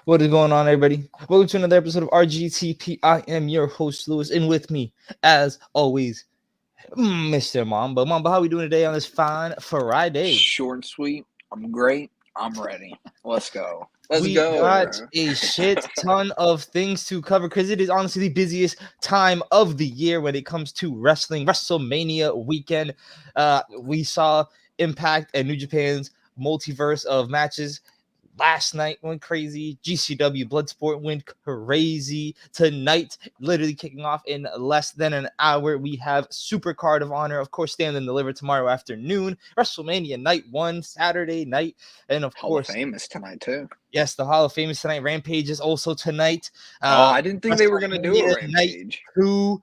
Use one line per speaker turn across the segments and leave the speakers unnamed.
What is going on, everybody? Welcome to another episode of Rgtp. I am your host, Lewis, and with me, as always, Mr. Mamba. Mamba, how are we doing today on this fine Friday?
Short and sweet. I'm great. I'm ready. Let's go. Let's
We
go,
got
bro.
a shit ton of things to cover because it is honestly the busiest time of the year when it comes to wrestling. Wrestlemania weekend. We saw Impact and New Japan's multiverse of matches. Last night went crazy. GCW Bloodsport went crazy. Tonight, literally kicking off in less than an hour, we have Supercard of Honor, of course, Stand and Deliver tomorrow afternoon. WrestleMania Night 1, Saturday night. And of
Hall of
course,
Fame is tonight too.
yes, the Hall of Fame is tonight. Rampage is also tonight.
I didn't think they were gonna do a
WrestleMania Night
Rampage.
2.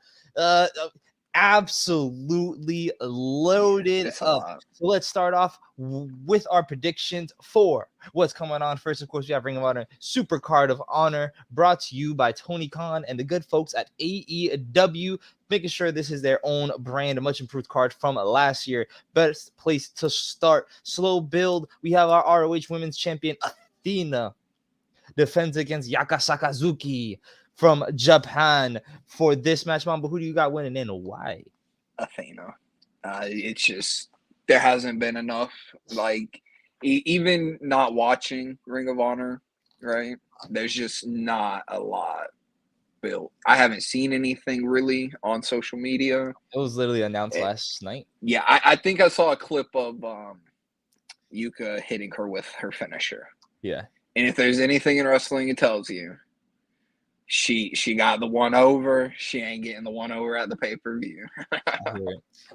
Absolutely loaded
It's a
up.
lot.
So let's start off with our predictions for what's coming on. First, of course, we have Ring of Honor Supercard of Honor, brought to you by Tony Khan and the good folks at AEW, making sure this is their own brand, a much improved card from last year. Best place to start. Slow build. We have our ROH Women's Champion Athena defends against Yaka Sakazuki from Japan for this match. Mamba, who do you got winning and why?
Athena. It's just there hasn't been enough. Like even not watching Ring of Honor, right? There's just not a lot built. I haven't seen anything really on social media.
It was literally announced last night.
Yeah, I think I saw a clip of Yuka hitting her with her finisher.
Yeah.
And if there's anything in wrestling, it tells you she got the one over. She ain't getting the one over at the pay-per-view.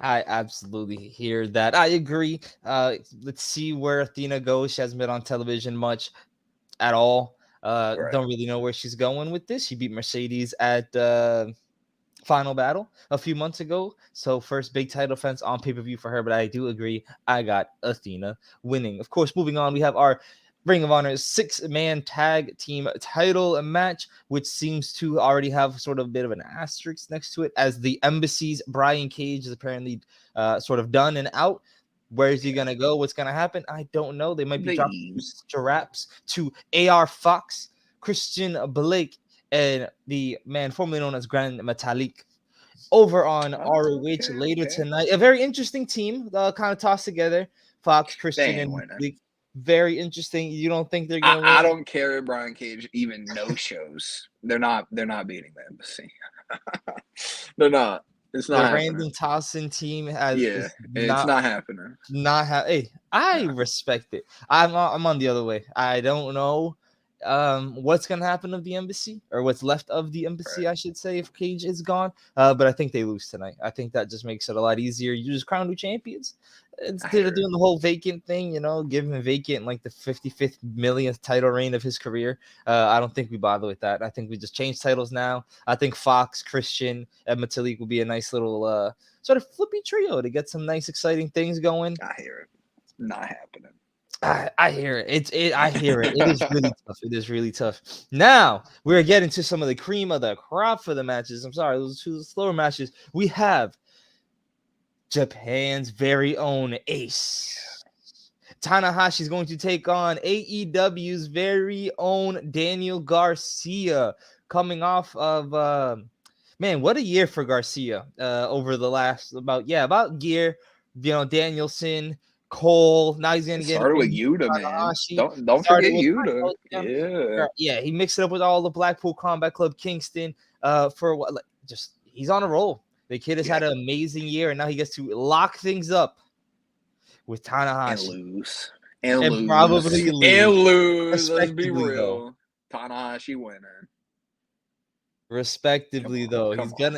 I absolutely hear that. I agree. Let's see where Athena goes. She hasn't been on television much at all. Right. Don't really know where she's going with this. She beat Mercedes at Final Battle a few months ago. So first big title defense on pay-per-view for her. But I do agree. I got Athena winning. Of course, moving on, we have our Ring of Honor 6-man tag team title match, which seems to already have sort of a bit of an asterisk next to it, as the Embassy's Brian Cage is apparently sort of done and out. Where is he going to go? What's going to happen? I don't know. They might be dropping straps to AR Fox, Christian Blake, and the man formerly known as Grand Metalik over on ROH later tonight. A very interesting team kind of tossed together. Fox, Christian, and Blake. Very interesting. You don't think they're gonna win?
I don't care if Brian Cage even no shows. They're not beating the Embassy. They're not. It's not.
The random tossing team has
it's not happening.
Hey, I respect it. I'm on the other way. I don't know what's gonna happen of the Embassy, or what's left of the Embassy, right. I should say, if Cage is gone. But I think they lose tonight. I think that just makes it a lot easier. You just crown new champions instead of doing the whole vacant thing, giving him vacant like the 55th millionth title reign of his career. I don't think we bother with that. I think we just change titles now. I think Fox, Christian, and Metalik will be a nice little sort of flippy trio to get some nice, exciting things going.
I hear it. Not happening.
I hear it. I hear it. It is really tough. It is really tough. Now we're getting to some of the cream of the crop for the matches. I'm sorry, those two slower matches. We have Japan's very own ace. Tanahashi is going to take on AEW's very own Daniel Garcia, coming off of man, what a year for Garcia over the last about year. Danielson, Cole. Now he's gonna get
started with Yuta, man. Don't forget Yuta.
Yeah, he mixed it up with all the Blackpool Combat Club, Kingston. For what? Just he's on a roll. The kid has had an amazing year, and now he gets to lock things up with Tanahashi
and lose.
Probably lose.
Let's be real. Tanahashi winning.
Respectively,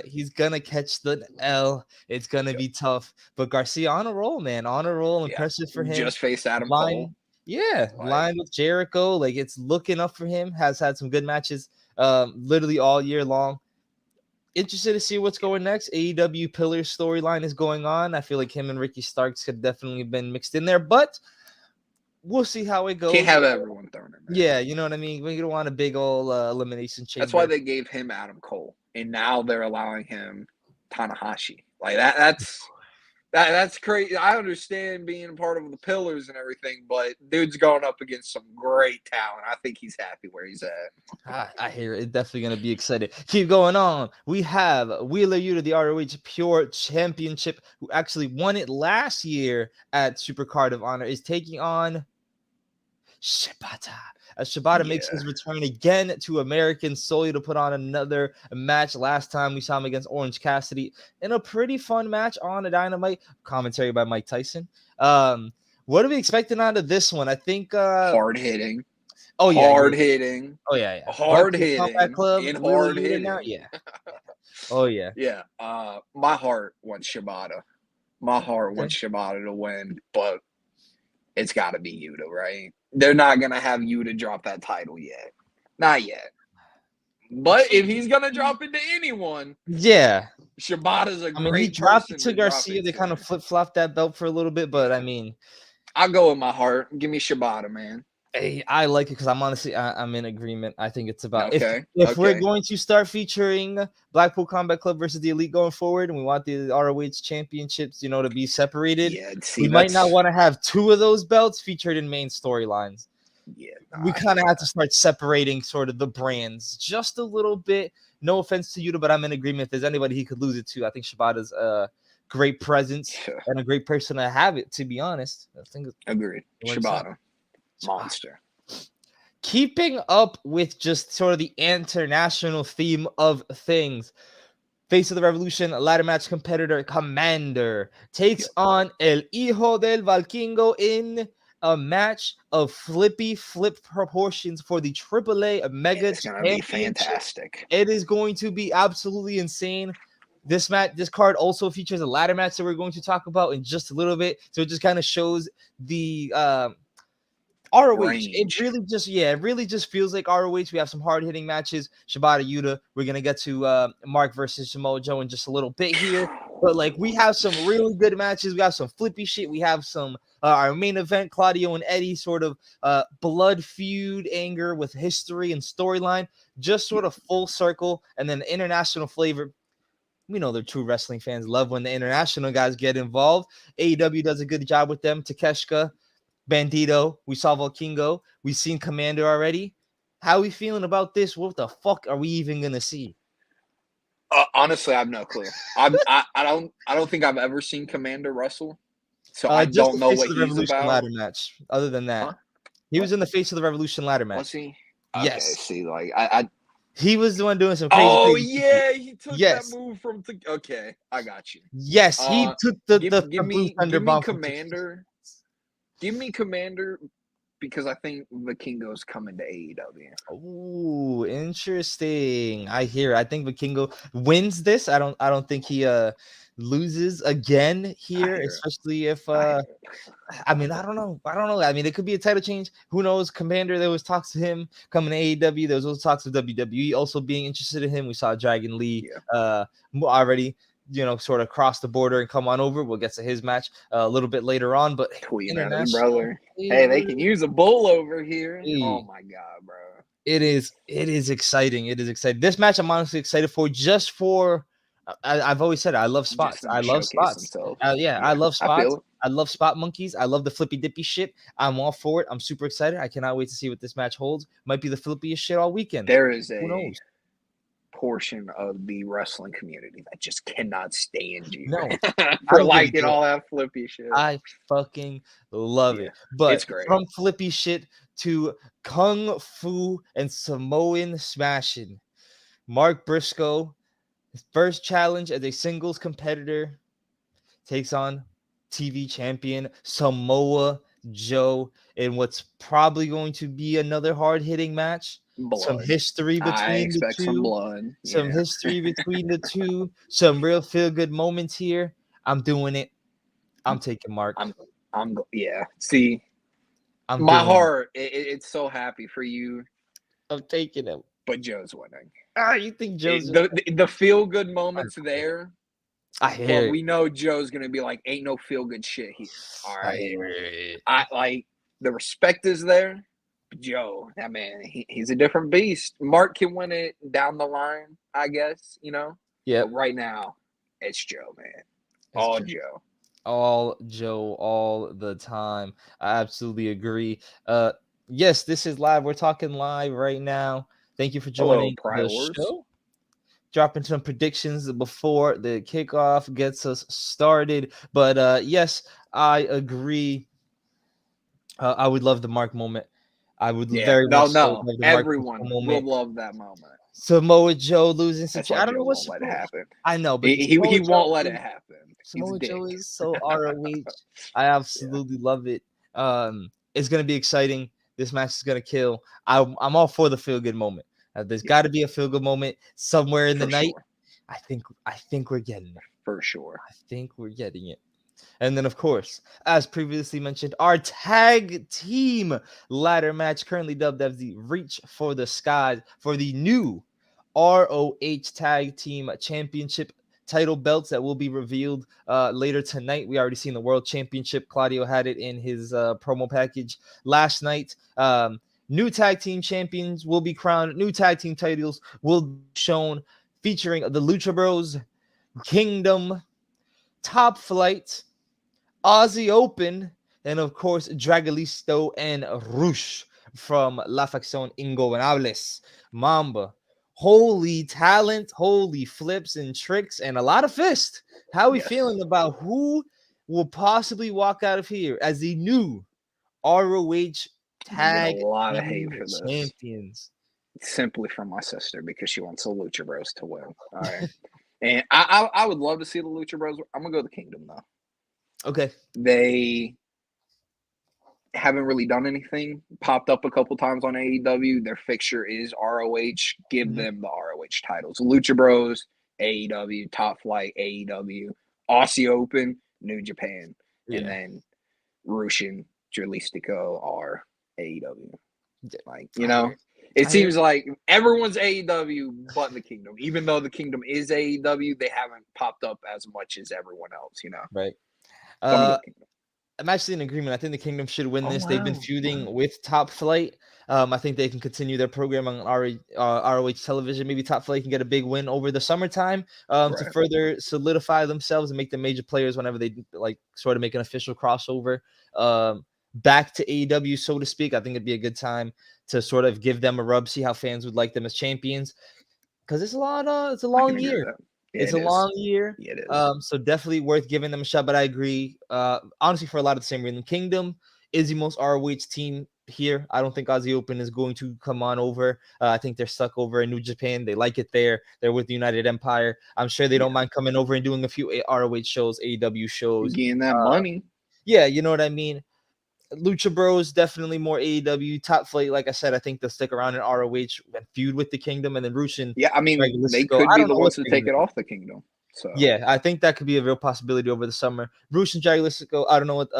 he's gonna catch the L. It's gonna be tough, but Garcia on a roll, man, on a roll. Impressive for him.
Just faced Adam Cole.
Yeah, lined with Jericho. Like, it's looking up for him. Has had some good matches, literally all year long. Interested to see what's going next. AEW Pillar storyline is going on. I feel like him and Ricky Starks could definitely have been mixed in there, but we'll see how it goes.
Can't have everyone thrown in there.
Yeah, you know what I mean? We don't want a big old elimination chamber.
That's why they gave him Adam Cole, and now they're allowing him Tanahashi. Like that's That's crazy. I understand being part of the pillars and everything, but dude's going up against some great talent. I think he's happy where he's at.
I hear it. It's definitely going to be excited. Keep going on. We have Wheeler Yuta, the ROH Pure Championship, who actually won it last year at Supercard of Honor, is taking on Shibata. As Shibata makes his return again to American Soul to put on another match. Last time we saw him against Orange Cassidy in a pretty fun match on a Dynamite. Commentary by Mike Tyson. What are we expecting out of this one? I think
hard hitting.
Oh yeah,
hard hitting.
Oh yeah.
Hard
Blackpool Combat
hitting
Club,
and
Wheeler
hard
Yuta
hitting.
now? Yeah. Oh yeah.
Yeah. My heart wants Shibata. My heart wants Shibata to win, but it's got to be Yuta, right? They're not going to have Yuta drop that title yet. Not yet. But if he's going to drop it to anyone,
yeah,
Shibata's a great
he dropped
person
it to Garcia. They kind of flip-flopped that belt for a little bit, but I mean,
I'll go with my heart. Give me Shibata, man.
Hey, I like it because I'm honestly I'm in agreement. I think it's about
if
we're going to start featuring Blackpool Combat Club versus the Elite going forward, and we want the ROH championships, to be separated.
Yeah, see,
we might not want to have two of those belts featured in main storylines.
Yeah,
we kind of have to start separating sort of the brands just a little bit. No offense to Yuta, but I'm in agreement. If there's anybody he could lose it to, I think Shibata's a great presence and a great person to have it. To be honest, I think
agreed. Shibata. Monster.
Keeping up with just sort of the international theme of things, Face of the Revolution ladder match competitor Commander takes on El Hijo del Valkingo in a match of flippy flip proportions for the AAA Mega
Championship. It's going to be fantastic.
It is going to be absolutely insane. This card also features a ladder match that we're going to talk about in just a little bit. So it just kind of shows the ROH.
Range.
It really just feels like ROH. We have some hard hitting matches. Shibata Yuta. We're gonna get to Mark versus Samoa Joe in just a little bit here, but like we have some really good matches. We have some flippy shit. We have some our main event, Claudio and Eddie, sort of blood feud, anger with history and storyline, just sort of full circle, and then the international flavor. We know the true wrestling fans love when the international guys get involved. AEW does a good job with them. Takeshita, Bandito, we saw Valkingo, we've seen Commander already. How are we feeling about this? What the fuck are we even gonna see?
Honestly, I have no clue. I don't think I've ever seen Commander wrestle, so I don't know what he's about.
Ladder match. Other than that, he was in the Face of the Revolution ladder match.
Was he?
Yes.
Okay, see, like
he was the one doing some crazy.
Oh yeah, he took that move from. Okay, I got you.
Yes, he took the
give me Commander. Give me Commander because I think Vikingo's coming to AEW.
Ooh, interesting. I hear. I think Vikingo wins this. I don't think he loses again here, especially if I mean, I don't know. I mean, it could be a title change. Who knows? Commander, there was talks to him coming to AEW. There was also talks of WWE also being interested in him. We saw Dragon Lee already, sort of cross the border and come on over. We'll get to his match a little bit later on. But
brother. Hey, they can use a bull over here. Hey. Oh my god, bro.
It is exciting. It is exciting. This match I'm honestly excited for just for I've always said it. I love spots. I love spots. I love spots. I love spot monkeys. I love the flippy dippy shit. I'm all for it. I'm super excited. I cannot wait to see what this match holds. Might be the flippiest shit all weekend.
There is a portion of the wrestling community that just cannot stand you.
No,
for liking all that flippy shit.
I fucking love it. But it's great. From flippy shit to kung fu and Samoan smashing, Mark Briscoe, his first challenge as a singles competitor, takes on TV champion Samoa Joe in what's probably going to be another hard-hitting match.
Blood.
Some history between the two.
Some blood.
Some history between the two. Some real feel-good moments here. I'm doing it. I'm taking Mark.
See, my heart, it's so happy for you.
I'm taking him.
But Joe's winning.
You think Joe's
the feel-good moments there?
I hear
it. We know Joe's gonna be like, ain't no feel-good shit here. All right. I like the respect is there. Joe, that man, he's a different beast. Mark can win it down the line, I guess,
Yeah.
But right now, it's Joe, man. All Joe.
All Joe, all the time. I absolutely agree. Yes, this is live. We're talking live right now. Thank you for
Hello,
joining the
Priors.
show. Dropping some predictions before the kickoff gets us started. But yes, I agree. I would love the Mark moment. I would
Yeah,
very much so
no.
love the Mark
Everyone will
moment.
love that moment.
Samoa Joe losing some.
That's why
I don't know
Joe
what's
won't let it
Samoa.
happen.
I know, but
He
Samoa Joe
won't let it
is
happen. He's a
Samoa
dick.
Joe is so ROH. I
Yeah,
absolutely love it. It's gonna be exciting. This match is gonna kill. I'm all for the feel good moment. There's
yeah,
got to be a feel good moment somewhere in the
for
night.
sure,
I think we're getting it.
for sure.
I think we're getting it. And then, of course, as previously mentioned, our tag team ladder match, currently dubbed as the Reach for the Skies, for the new ROH Tag Team Championship title belts that will be revealed later tonight. We already seen the World Championship. Claudio had it in his promo package last night. New tag team champions will be crowned. New tag team titles will be shown, featuring the Lucha Bros, Kingdom, Top Flight, Aussie Open, and of course Dragalisto and Rush from La Facción Ingobernables. Mamba. Holy talent, holy flips and tricks, and a lot of fist. How are we
Yes,
feeling about who will possibly walk out of here as the new ROH
I'm gonna get a
Tag
lot of hate
Team
for this.
Champions?
Simply from my sister because she wants the Lucha Bros to win. All right, and I would love to see the Lucha Bros. I'm gonna go the Kingdom though.
Okay.
They haven't really done anything. Popped up a couple times on AEW. Their fixture is ROH. Give
Mhm.
them the ROH titles. Lucha Bros, AEW, Top Flight, AEW, Aussie Open, New Japan, and
Yeah.
then Rushin, Jurlistico are AEW.
Yeah.
Like,
I hear.
it
I hear.
seems like everyone's AEW but the Kingdom. Even though the Kingdom is AEW, they haven't popped up as much as everyone else.
Right.
So I'm gonna go
Uh
the Kingdom.
I'm actually in agreement. I think the Kingdom should win
Oh
this. They've been
wow.
feuding
Wow.
with Top Flight. I think they can continue their program on ROH television. Maybe Top Flight can get a big win over the summertime to
Right.
further solidify themselves and make them major players whenever they like sort of make an official crossover back to AEW, so to speak. I think it'd be a good time to sort of give them a rub, see how fans would like them as champions because it's a lot. It's a
I can
long
agree with
year.
that. Yeah,
It's
it
a
is.
long year.
Yeah, it is.
So definitely worth giving them a shot. But I agree. Honestly, for a lot of the same reason, Kingdom is the most ROH team here. I don't think Aussie Open is going to come on over. I think they're stuck over in New Japan. They like it there. They're with the United Empire. I'm sure they don't
Yeah.
mind coming over and doing a few ROH shows, AEW shows.
Getting that
Uh,
money.
yeah, you know what I mean. Lucha Bros definitely more AEW. Top Flight, like I said, I think they'll stick around in ROH and feud with the Kingdom, and then Russian
Yeah, I mean, they
Dragolistico.
could
I
be
don't
the
know what
ones to
they're
take
gonna
it
do.
off the Kingdom. So
Yeah, I think that could be a real possibility over the summer. Russian Dragolistico. I don't know what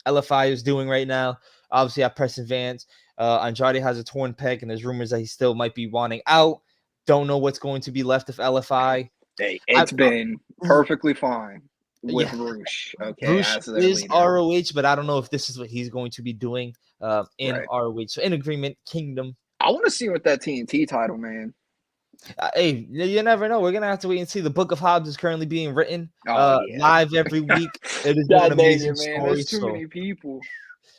LFI is doing right now. Obviously, I Preston Vance. Andrade has a torn pec, and there's rumors that he still might be wanting out. Don't know what's going to be left of LFI.
hey,
I,
it's been perfectly fine with
yeah,
Roosh, okay,
Bruce
as their
is
leader.
ROH, but I don't know if this is what he's going to be doing in
Right.
ROH. So in agreement, Kingdom.
I want to see what that TNT title, man.
Hey, you never know. We're gonna have to wait and see. The Book of Hobbs is currently being written
Oh yeah.
live every week. It has been an
God dang
amazing
it, man. There's
story.
too
So
many people.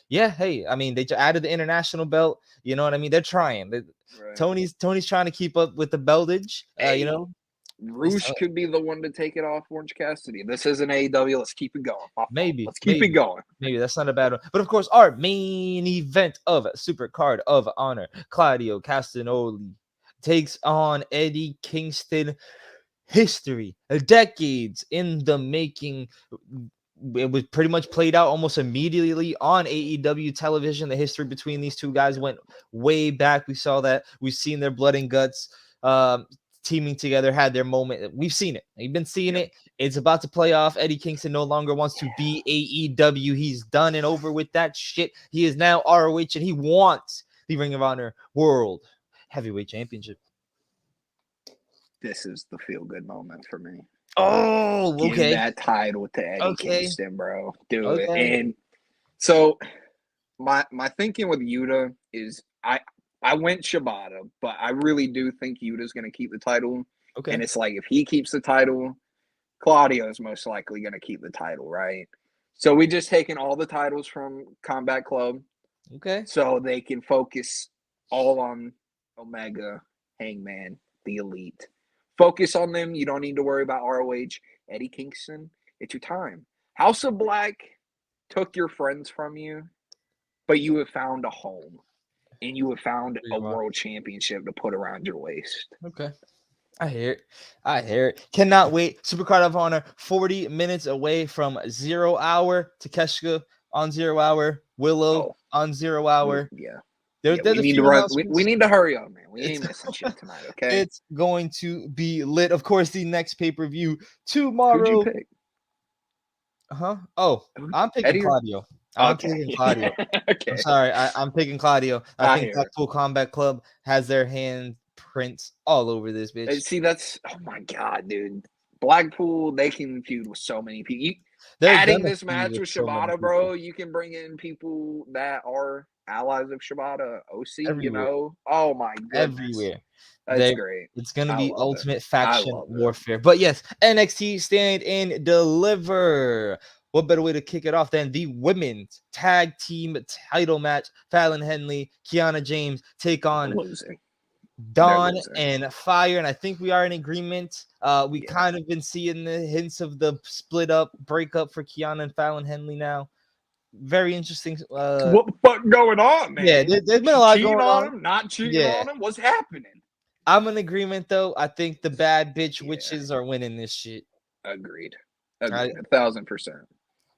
yeah, hey, I mean, they added the international belt. You know what I mean? They're trying.
Right.
Tony's trying to keep up with the beltage. You
Hey,
know,
Roosh could be the one to take it off Orange Cassidy. This isn't AEW. Let's keep it going. My fault.
maybe,
Let's keep it
maybe,
going.
maybe that's not a bad one. But of course, our main event of Supercard of Honor, Claudio Castagnoli takes on Eddie Kingston. History, decades in the making. It was pretty much played out almost immediately on AEW television. The history between these two guys went way back. We saw that. We've seen their blood and guts teaming together, had their moment. We've seen it. We've been seeing
Yep.
it. It's about to play off. Eddie Kingston no longer wants to be AEW. He's done and over with that shit. He is now ROH, and he wants the Ring of Honor World Heavyweight Championship.
This is the feel good moment for me.
Oh,
Give
okay.
that title to Eddie
Okay.
Kingston, bro. Do it.
Okay.
And so my thinking with Yuta is I went Shibata, but I really do think Yuta's gonna keep the title. And
Okay.
it's like if he keeps the title, Claudio is most likely going to keep the title, right? So we just taken all the titles from Combat Club,
Okay.
so they can focus all on Omega, Hangman, the Elite. Focus on them. You don't need to worry about ROH, Eddie Kingston. It's your time. House of Black took your friends from you, but you have found a home, and you have found a world championship to put around your waist.
Okay. I hear it. I hear it. Cannot wait. Supercard of Honor, 40 minutes away from 0 hour. Takeshita on 0 hour. Willow on 0 hour.
Yeah.
There's
we
a
need to
few
run.
announcements.
We need to hurry up, man. We ain't missing shit tonight, okay?
It's going to be lit. Of course, the next pay-per-view tomorrow.
Who'd you pick?
Oh, I'm picking
Eddie
Claudio.
Okay.
Claudio.
Okay.
I'm sorry. I'm picking Claudio. I think
hear it.
Blackpool Combat Club has their handprints all over this bitch.
See, that's oh my god, dude. Blackpool, they can feud with so many people.
They're
Adding
gonna
this
feud
match
with
with
so many
Shibata,
people.
bro, you can bring in people that are allies of Shibata, OC,
Everywhere.
you know? Oh my goodness.
Everywhere.
That's great.
It's gonna
I
be
love
ultimate
it.
faction
I love it.
warfare. But yes, NXT Stand and Deliver. What better way to kick it off than the women's tag team title match? Fallon Henley, Kiana James take on
Losing.
Dawn and Fire, and I think we are in agreement. We kind of been seeing the hints of the split up, breakup for Kiana and Fallon Henley now. Very interesting.
What the fuck going on, man?
Yeah, there's been a lot going on.
Him, not cheating on him. What's happening?
I'm in agreement, though. I think the bad bitch witches are winning this shit.
Agreed. 1,000%.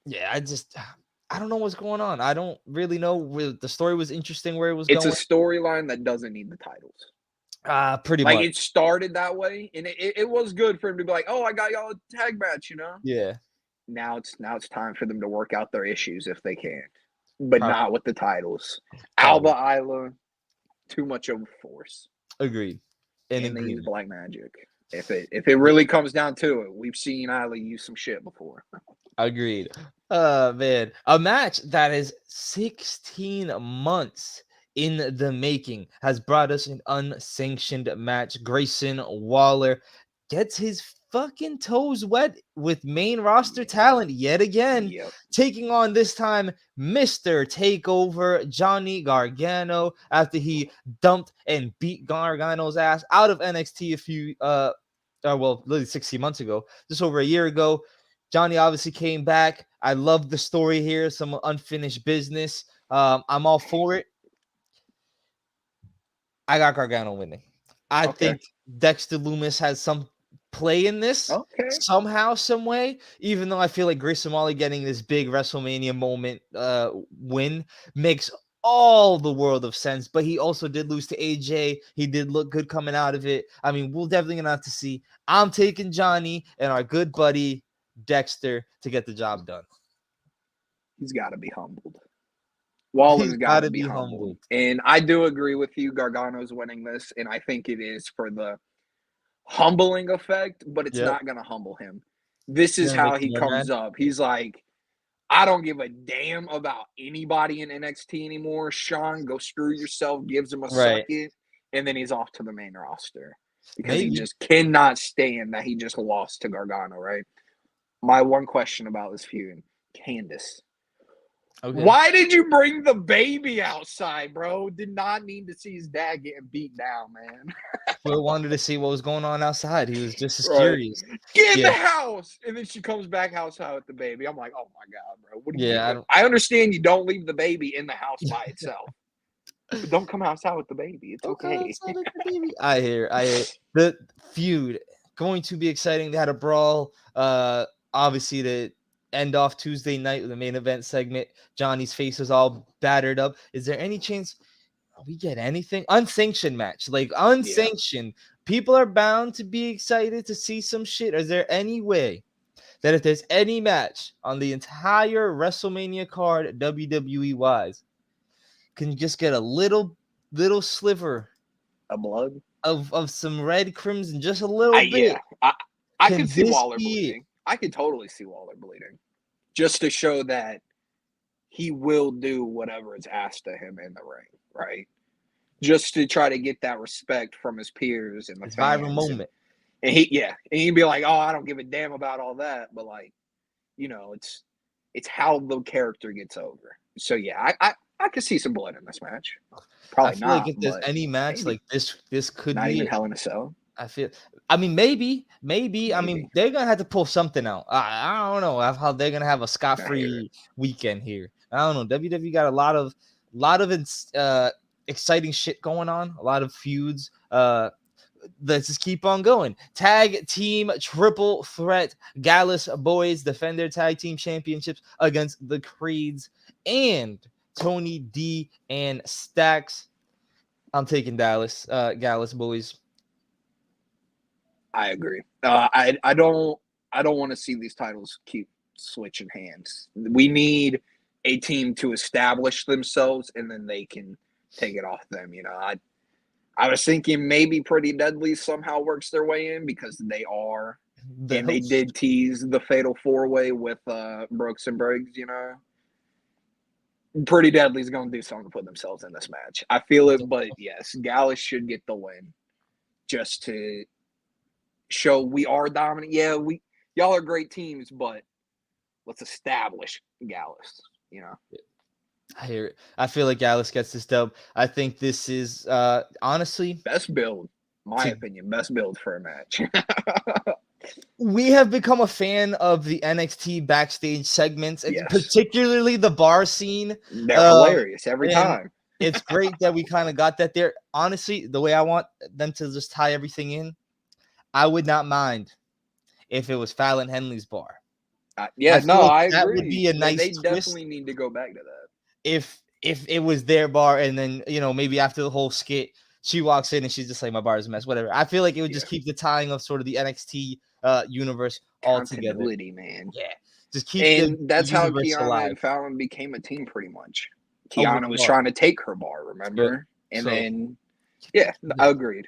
Yeah, I don't know what's going on. I don't really know. The story was interesting where it was
going.
It's
a storyline that doesn't need the titles.
Pretty much.
It started that way, and it was good for him to be like, "Oh, I got y'all a tag match," you know.
Yeah.
Now it's time for them to work out their issues if they can, but not with the titles. Alba Isla, too much of a force.
Agreed.
And they use black magic. If it really comes down to it, we've seen Isla use some shit before.
Agreed. Man, a match that is 16 months in the making has brought us an unsanctioned match. Grayson Waller gets his fucking toes wet with main roster talent yet again, taking on this time Mr. Takeover Johnny Gargano after he dumped and beat Gargano's ass out of NXT a few literally 16 months ago, just over a year ago. Johnny obviously came back. I love the story here, some unfinished business. I'm all for it. I got Gargano winning. I think Dexter Lumis has some play in this somehow, some way, even though I feel like Grayson Waller getting this big WrestleMania moment win makes all the world of sense. But he also did lose to AJ. He did look good coming out of it. I mean, we'll definitely gonna have to see. I'm taking Johnny and our good buddy Dexter to get the job done.
He's got to be humbled. Waller's got to be humbled. And I do agree with you. Gargano's winning this, and I think it is for the humbling effect, but it's not going to humble him. This is how he comes up. He's like, I don't give a damn about anybody in NXT anymore. Sean, go screw yourself, gives him a second, and then he's off to the main roster. Because he just cannot stand that he just lost to Gargano, right? My one question about this feud, Candace. Okay. Why did you bring the baby outside, bro? Did not need to see his dad getting beat down, man.
Phil wanted to see what was going on outside. He was just as curious.
Get in the house! And then she comes back outside with the baby. I'm like, oh my God, bro. What are you doing? I understand you don't leave the baby in the house by itself. But don't come outside with the baby. It's okay.
I hear. The feud going to be exciting. They had a brawl. Obviously, to end off Tuesday night with the main event segment. Johnny's face is all battered up. Is there any chance we get anything? Unsanctioned match. Like unsanctioned. People are bound to be excited to see some shit. Is there any way that if there's any match on the entire WrestleMania card, WWE wise, can you just get a little sliver
of blood
of some red crimson, just a little bit?
Yeah, I can see Waller bleeding. I could totally see Waller bleeding, just to show that he will do whatever is asked of him in the ring, right? Just to try to get that respect from his peers and the fans.
Viral moment.
And he'd be like, "Oh, I don't give a damn about all that," but like, it's how the character gets over. So yeah, I could see some blood in this match.
I
Probably
feel like
not,
if there's
but
any match
maybe.
like this could
Not even
be.
Hell in a Cell.
I feel. I mean, maybe. I mean,
Maybe.
they're gonna have to pull something out. I don't know how they're gonna have a
I hear it.
scot-free weekend here. I don't know. WWE got a lot of exciting shit going on. A lot of feuds. Let's just keep on going. Tag team triple threat. Gallus Boys defend their tag team championships against the Creeds and Tony D and Stacks. I'm taking Gallus Boys.
I agree. I don't want to see these titles keep switching hands. We need a team to establish themselves, and then they can take it off them. I was thinking maybe Pretty Deadly somehow works their way in because they are,
The
and they
host.
did tease the Fatal 4-Way with Brooks and Briggs. Pretty Deadly's going to do something to put themselves in this match. I feel it, but yes, Gallus should get the win just to show we are dominant. Yeah, y'all are great teams, but let's establish Gallus.
I hear it. I feel like Gallus gets this dub. I think this is honestly
Best build, my opinion, best build for a match.
We have become a fan of the NXT backstage segments, and
Yes.
particularly the bar scene.
They're hilarious every time.
It's great that we kind of got that there. Honestly, the way I want them to just tie everything in, I would not mind if it was Fallon Henley's bar.
I
That
agree.
would be a nice
They
twist.
definitely need to go back to that.
If it was their bar, and then maybe after the whole skit, she walks in and she's just like, my bar is a mess, whatever. I feel like it would just keep the tying of sort of the NXT universe all together.
Continuity, man.
Yeah, just keep
that's how
universe
Kiana
alive.
and Fallon became a team, pretty much. Kiana was trying to take her bar, remember?
Yep.
And then, agreed.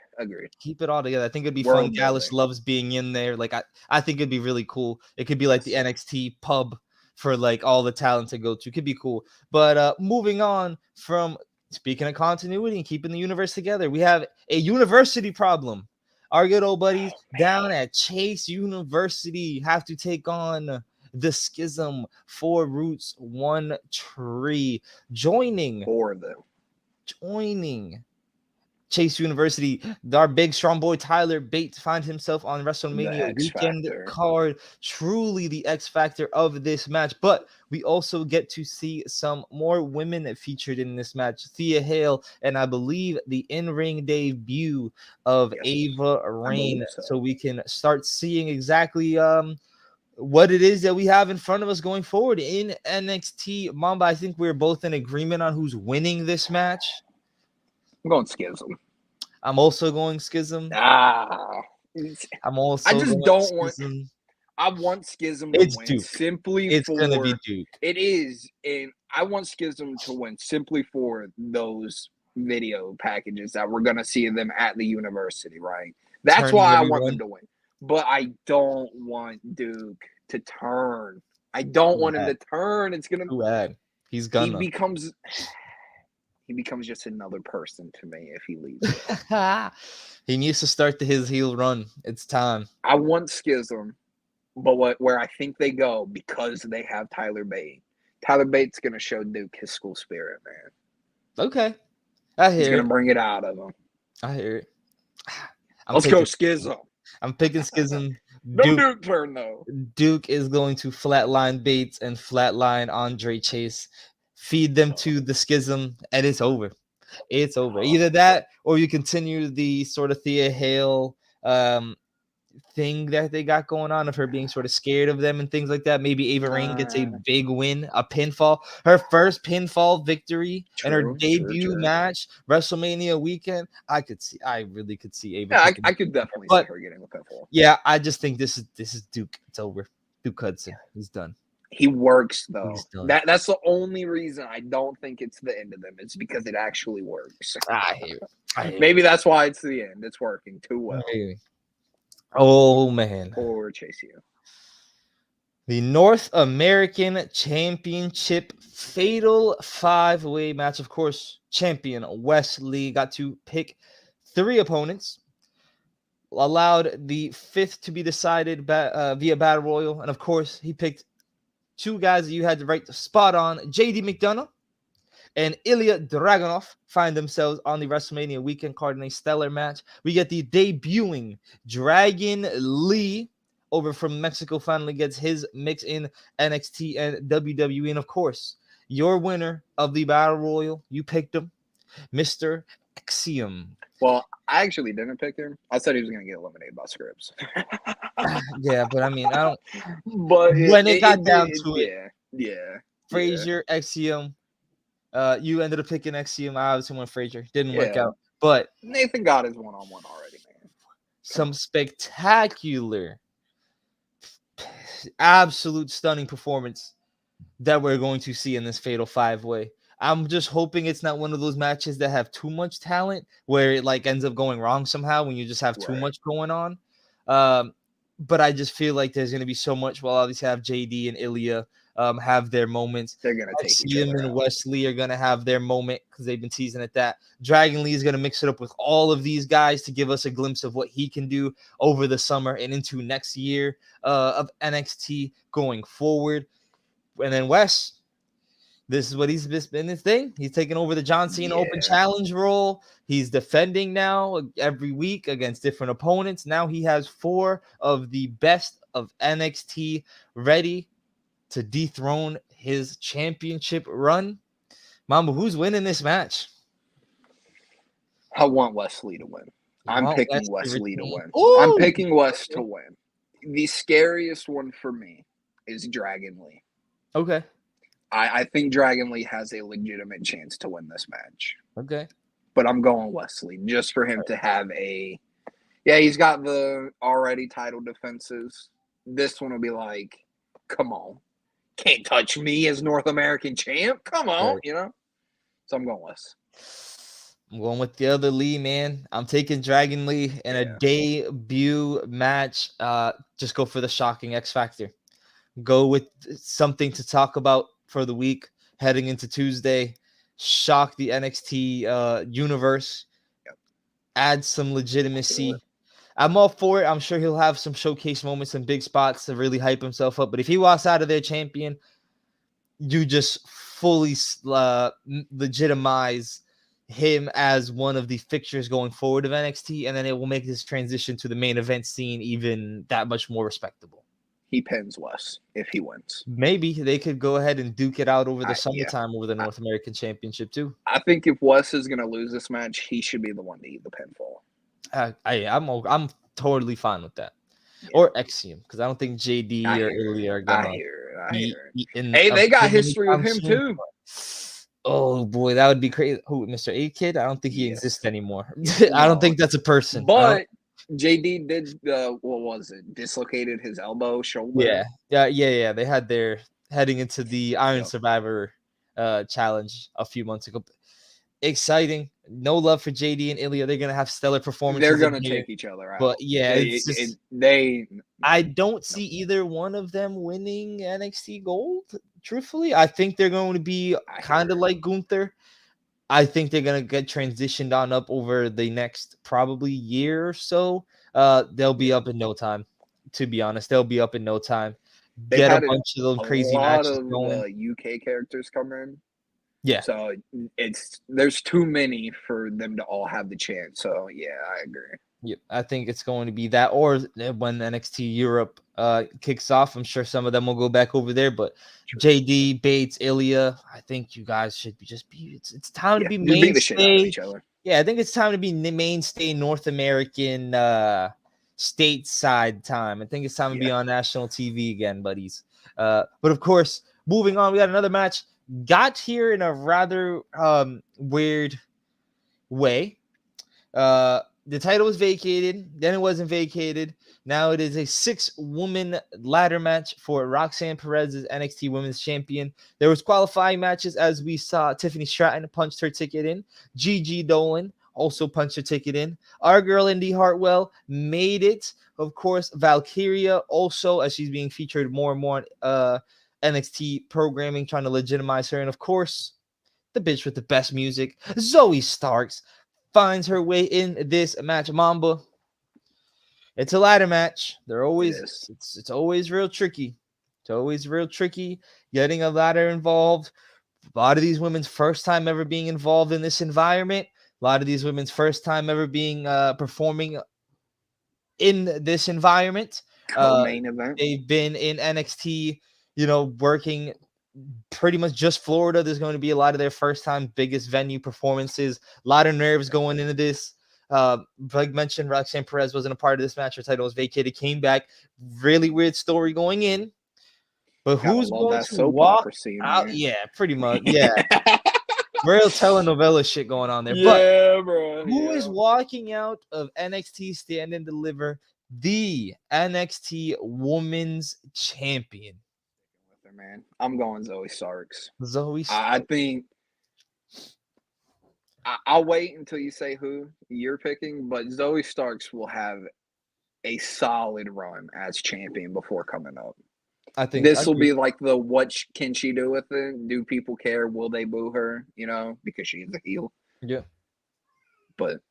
Keep it all together. I think it'd be fun. Gallus loves being in there. Like I think it'd be really cool. It could be like the NXT pub for like all the talent to go to. Could be cool. But moving on from speaking of continuity and keeping the universe together, we have a university problem. Our good old buddies down at Chase University have to take on the Schism, 4 Roots, 1 Tree, joining Chase University. Our big strong boy Tyler Bate finds himself on WrestleMania weekend card. Truly the X factor of this match. But we also get to see some more women featured in this match. Thea Hale, and I believe the in-ring debut of Ava Raine. So we can start seeing exactly what it is that we have in front of us going forward in NXT. Mamba, I think we're both in agreement on who's winning this match.
I'm going Schism.
I'm also going Schism.
I just don't want. I want Schism to win
Duke.
simply
it's
for.
It's gonna be Duke.
It is, and I want Schism to win simply for those video packages that we're gonna see them at the university, right? That's why I want them to win. But I don't want Duke to turn. I don't want him to turn. It's gonna.
Too bad. He's gonna.
He becomes just another person to me if he leaves.
He needs to start his heel run. It's time.
I want Schism, but where I think they go, because they have Tyler Bate. Tyler Bate's going to show Duke his school spirit, man.
Okay. I hear
He's going to bring it out of him.
I hear it.
Let's go Schism.
I'm picking Schism.
No Duke turn, though.
Duke is going to flatline Bates and flatline Andre Chase. Feed them to the Schism, and it's over. It's over. Either that, or you continue the sort of Thea Hale thing that they got going on of her being sort of scared of them and things like that. Maybe Ava Raine gets a big win, a pinfall, her first pinfall victory in her debut match, WrestleMania weekend. I really could see Ava.
Yeah, I could definitely see her getting a pinfall.
Yeah, I just think this is Duke. It's over. Duke Hudson. He's done.
He works, though. That's the only reason I don't think it's the end of them. It's because it actually works.
I hear it.
Maybe that's why it's the end. It's working too well.
Oh, man.
Or Chase U.
The North American Championship Fatal 5-Way match. Of course, champion Wesley got to pick 3 opponents. allowed the fifth to be decided via Battle Royal. And of course, he picked two guys that you had the right spot on. JD McDonough and Ilya Dragunov find themselves on the WrestleMania weekend card in a stellar match. We get the debuting Dragon Lee over from Mexico finally gets his mix in NXT and WWE. And of course, your winner of the Battle Royal, you picked him, Mr. Axiom.
Well, I actually didn't pick him. I said he was going to get eliminated by Scripps.
Yeah, but I mean, I don't.
But
When it got down to it,
yeah.
Frazier, Axiom. You ended up picking Axiom. I obviously went Frazier. Didn't work
Yeah.
out. But
Nathan got his one-on-one already, man.
some spectacular, absolute stunning performance that we're going to see in this Fatal 5-Way. I'm just hoping it's not one of those matches that have too much talent where it like ends up going wrong somehow when you just have too much going on. But I just feel like there's going to be so much. We'll obviously have JD and Ilya have their moments.
They're going to take each
Ian
other
and
out.
Wesley are going to have their moment because they've been teasing at that. Dragon Lee is going to mix it up with all of these guys to give us a glimpse of what he can do over the summer and into next year of NXT going forward. And then Wes, this is what he's been his thing. He's taking over the John Cena Open Challenge role. He's defending now every week against different opponents. Now he has 4 of the best of NXT ready to dethrone his championship run. Mamba, who's winning this match?
I want Wesley to win. I'm picking Wesley to win.
Ooh,
I'm picking Wes to win. The scariest one for me is Dragon Lee.
Okay.
I think Dragon Lee has a legitimate chance to win this match.
Okay.
But I'm going Wesley just for him to have a... Yeah, he's got the already title defenses. This one will be like, come on. Can't touch me as North American champ. Come on, you know? So I'm going Wes.
I'm going with the other Lee, man. I'm taking Dragon Lee in a debut match. Just go for the shocking X Factor. Go with something to talk about for the week heading into Tuesday. Shock the NXT universe. Add some legitimacy. I'm all for it. I'm sure he'll have some showcase moments and big spots to really hype himself up. But if he walks out of there champion, you just fully legitimize him as one of the fixtures going forward of NXT, and then it will make this transition to the main event scene even that much more respectable.
He pins Wes if he wins.
Maybe they could go ahead and duke it out over the summertime over the North American Championship too.
I think if Wes is going to lose this match, he should be the one to eat the pinfall.
I'm totally fine with that. Or Axiom, because I don't think JD or Ilya are gonna.
I hear it. Hey, they got history with him too.
Oh boy, that would be crazy. Who, Mr. A Kid? I don't think he exists anymore. I don't think that's a person.
But JD did what was it? Dislocated his elbow, shoulder.
Yeah. They had their heading into the Iron Survivor challenge a few months ago. Exciting. No love for JD and Ilya. They're gonna have stellar performances.
They're gonna take each other out.
But yeah, I don't see either one of them winning NXT Gold. Truthfully, I think they're going to be kind of like Gunther. I think they're gonna get transitioned on up over the next probably year or so. They'll be up in no time. To be honest, they'll be up in no time. Get a bunch of those crazy matches going.
UK characters come in.
Yeah.
So there's too many for them to all have the chance. So yeah, I agree.
Yeah, I think it's going to be that, or when NXT Europe kicks off, I'm sure some of them will go back over there. But JD, Bates, Ilya, I think you guys should be it's time to be mainstay. Yeah, I think it's time to be mainstay North American stateside time. I think it's time to be on national TV again, buddies. But of course, moving on, we got another match. Got here in a rather weird way. The title was vacated, then it wasn't vacated. Now it is a 6-woman ladder match for Roxanne Perez as NXT Women's Champion. There was qualifying matches as we saw Tiffany Stratton punched her ticket in. Gigi Dolan also punched her ticket in. Our girl Indy Hartwell made it. Of course, Valkyria also, as she's being featured more and more on NXT programming, trying to legitimize her. And of course, the bitch with the best music, Zoe Starks, finds her way in this match. Mamba, It's a ladder match. They're
It
always
is.
it's always real tricky. It's always real tricky getting a ladder involved. A lot of these women's first time ever being involved in this environment. A lot of these women's first time ever being performing in this environment. Uh,
Co-main event.
they've been in NXT, working pretty much just Florida. There's going to be a lot of their first time biggest venue performances. A lot of nerves going into this. Like mentioned, Roxanne Perez wasn't a part of this match. Her title was vacated, came back. Really weird story going in. But
Gotta
who's
love
going
that
to
soap
walk
opera scene
out?
there.
Yeah, pretty much. Yeah. Real telenovela shit going on there. But
Yeah, bro.
who is
Yeah.
walking out of NXT Stand and Deliver? The NXT Women's Champion,
With her, man. I'm going Zoe Starks.
Zoe
I
Stark.
think I'll wait until you say who you're picking, but Zoe Starks will have a solid run as champion before coming up.
I think I
This will
agree.
be like the what can she do with it? Do people care? Will they boo her? Because she's a heel.
Yeah.
But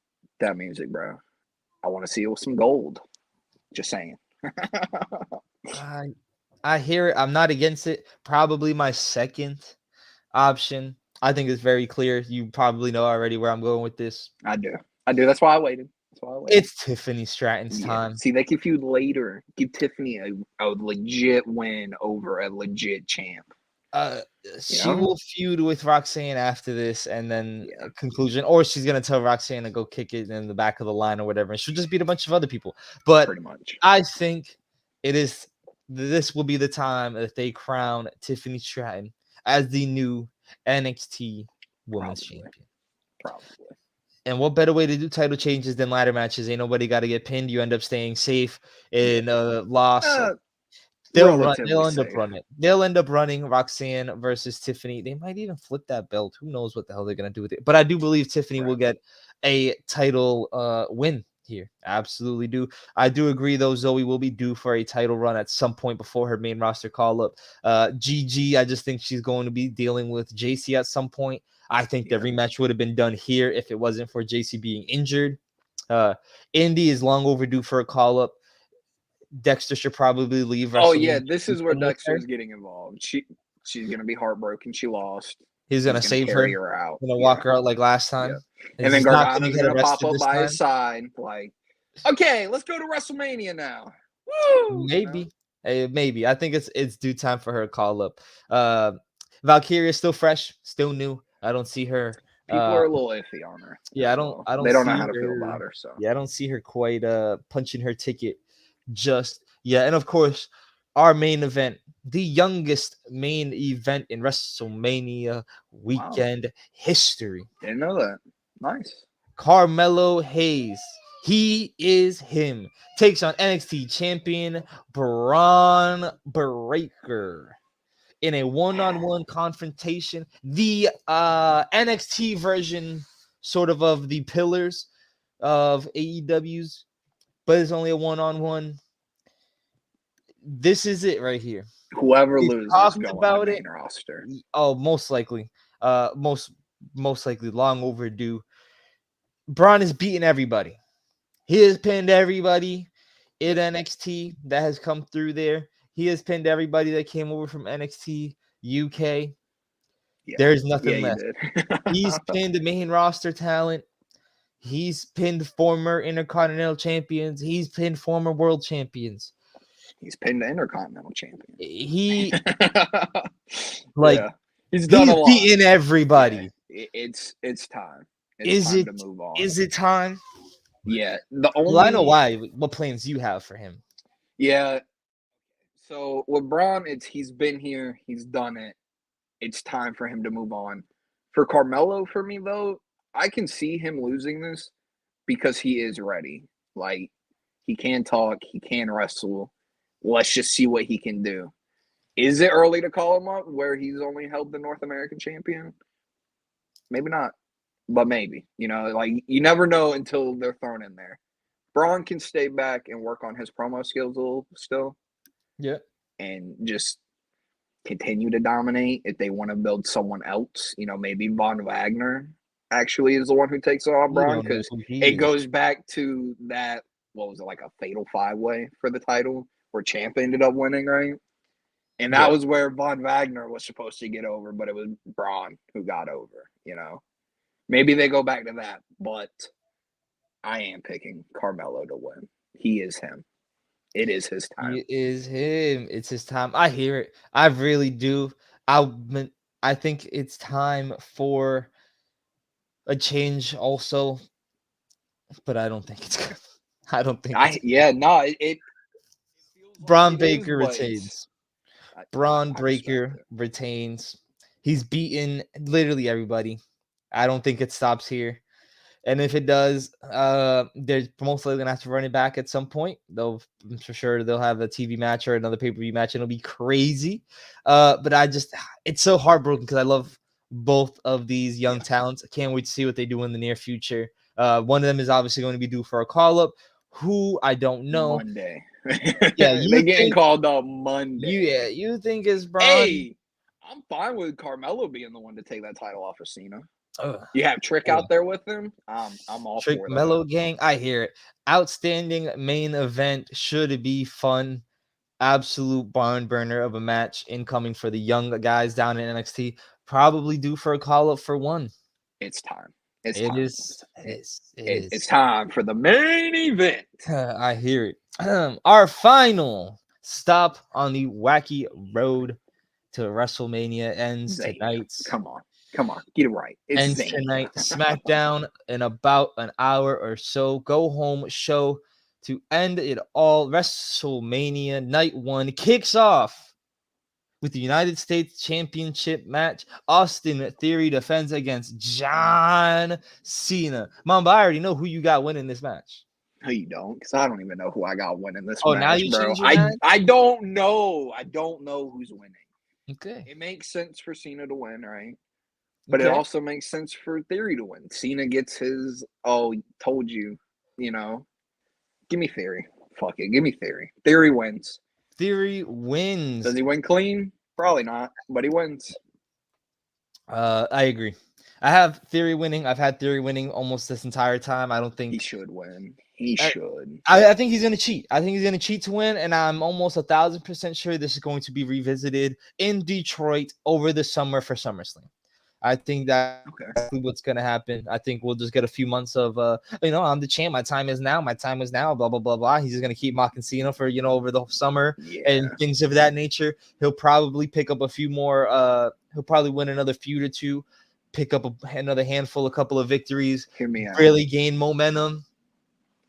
that music, bro. I want to see it with some gold. Just saying.
I hear it. I'm not against it. Probably my second option. I think it's very clear. You probably know already where I'm going with this.
I do. That's why I waited.
It's Tiffany Stratton's
Yeah.
time.
See, they can feud later. Give Tiffany a legit win over a legit champ.
She will feud with Roxanne after this, and then conclusion, or she's gonna tell Roxanne to go kick it in the back of the line or whatever, and she'll just beat a bunch of other people. But
pretty much,
I think this will be the time that they crown Tiffany Stratton as the new NXT Women's Champion.
Probably.
And what better way to do title changes than ladder matches? Ain't nobody got to get pinned. You end up staying safe in a loss. They'll end up running. They'll end up running Roxanne versus Tiffany. They might even flip that belt. Who knows what the hell they're gonna do with it? But I do believe Tiffany will get a title win here. Absolutely do. I do agree though. Zoe will be due for a title run at some point before her main roster call up. Gigi, I just think she's going to be dealing with JC at some point. I think the rematch would have been done here if it wasn't for JC being injured. Indy is long overdue for a call up. Dexter should probably leave.
Oh yeah, this is where Dexter is getting involved. She's gonna be heartbroken. She lost.
He's gonna save her.
Her out.
Gonna walk her out like last time.
Yeah. And then Gargano's gonna pop up by his side, like, okay, let's go to WrestleMania now. Woo!
Maybe. Maybe. I think it's due time for her to call up. Valkyria is still fresh, still new. I don't see her.
People are a little iffy on her.
Yeah, I don't.
They don't know how to feel about her. So
yeah, I don't see her quite punching her ticket just yet. And of course, our main event, the youngest main event in Wrestlemania weekend history.
Didn't know that. Nice.
Carmelo Hayes. He is him. Takes on NXT champion Braun Breaker in a one-on-one confrontation. The NXT version sort of the pillars of AEW's, but it's only a one-on-one. This is it right here.
Whoever loses
talked
going
about
on the
it.
main roster.
Oh, most likely. Most likely long overdue. Braun is beating everybody. He has pinned everybody in NXT that has come through there. He has pinned everybody that came over from NXT UK. Yeah. There's nothing left. He's pinned the main roster talent. He's pinned former Intercontinental champions. He's pinned former world champions.
He's pinned the Intercontinental champion.
He's
done a lot.
beating everybody.
Yeah, it's time. It's time to move on.
Is it time?
Yeah.
I know why. What plans you have for him?
Yeah. So with Braun, he's been here. He's done it. It's time for him to move on. For Carmelo, for me though, I can see him losing this because he is ready. Like, he can talk. He can wrestle. Let's just see what he can do. Is it early to call him up where he's only held the North American champion? Maybe not, but maybe. You never know until they're thrown in there. Braun can stay back and work on his promo skills a little still.
Yeah.
And just continue to dominate. If they want to build someone else, maybe Von Wagner actually is the one who takes on Braun, because it goes back to that what was it, like a fatal 5-way for the title where Champ ended up winning, right? And that
Yeah.
was where Von Wagner was supposed to get over, but it was Braun who got over, you know? Maybe they go back to that, but I am picking Carmelo to win. He is him. It is his time.
It is him. It's his time. I hear it. I really do. I I think it's time for a change also, but I don't think it's good. I don't think it's good.
No, it feels like
Braun
it is,
Baker
but it's
retains. Braun
I respect
Breaker
it.
retains. He's beaten literally everybody. I don't think it stops here. And if it does, they're most likely gonna have to run it back at some point. They'll, I'm for sure they'll have a TV match or another pay-per-view match, and it'll be crazy. But it's so heartbroken because I love both of these young
Yeah.
talents. I can't wait to see what they do in the near future. One of them is obviously going to be due for a call-up. Who I don't know.
Monday.
Yeah,
They getting called up Monday.
you think is Braun?
Hey, I'm fine with Carmelo being the one to take that title off of Cena.
Ugh,
You have Trick
ugh.
out there with him. I'm all
Trick
for that.
Mellow Gang. I hear it. Outstanding main event. Should it be fun? Absolute barn burner of a match incoming for the young guys down in NXT. Probably due for a call up for one.
It's time. It's
It
time.
is. It is. It
It's
is.
time for the main event.
I hear it. Our final stop on the wacky road to WrestleMania ends
Zayn.
tonight.
Come on. Get it right. It's
Ends
Zayn.
tonight. SmackDown in about an hour or so. Go home show to end it all. WrestleMania night 1 kicks off with the United States Championship match. Austin Theory defends against John Cena. Mamba, I already know who you got winning this match.
No, you don't, because I don't even know who I got winning this
Oh, now
match,
you
bro.
change your match?
I don't know. I don't know who's winning.
Okay.
It makes sense for Cena to win, right? But it
Okay.
also makes sense for Theory to win. Cena gets his, told you, you know. Give me Theory. Fuck it. Give me Theory. Theory wins.
Theory wins.
Does he win clean? Probably not, but he wins.
I agree. I have Theory winning. I've had Theory winning almost this entire time. I don't think
He should win. He should.
I think he's going to cheat. I think he's going to cheat to win, and I'm almost 1,000% sure this is going to be revisited in Detroit over the summer for SummerSlam. I think that's
Okay.
exactly what's going to happen. I think we'll just get a few months of, I'm the champ. My time is now. My time is now. Blah blah blah blah. He's just going to keep mocking Cena for over the summer and things of that nature. He'll probably pick up a few more. He'll probably win another feud or two, pick up another handful, a couple of victories.
Hear me out.
Really gain momentum.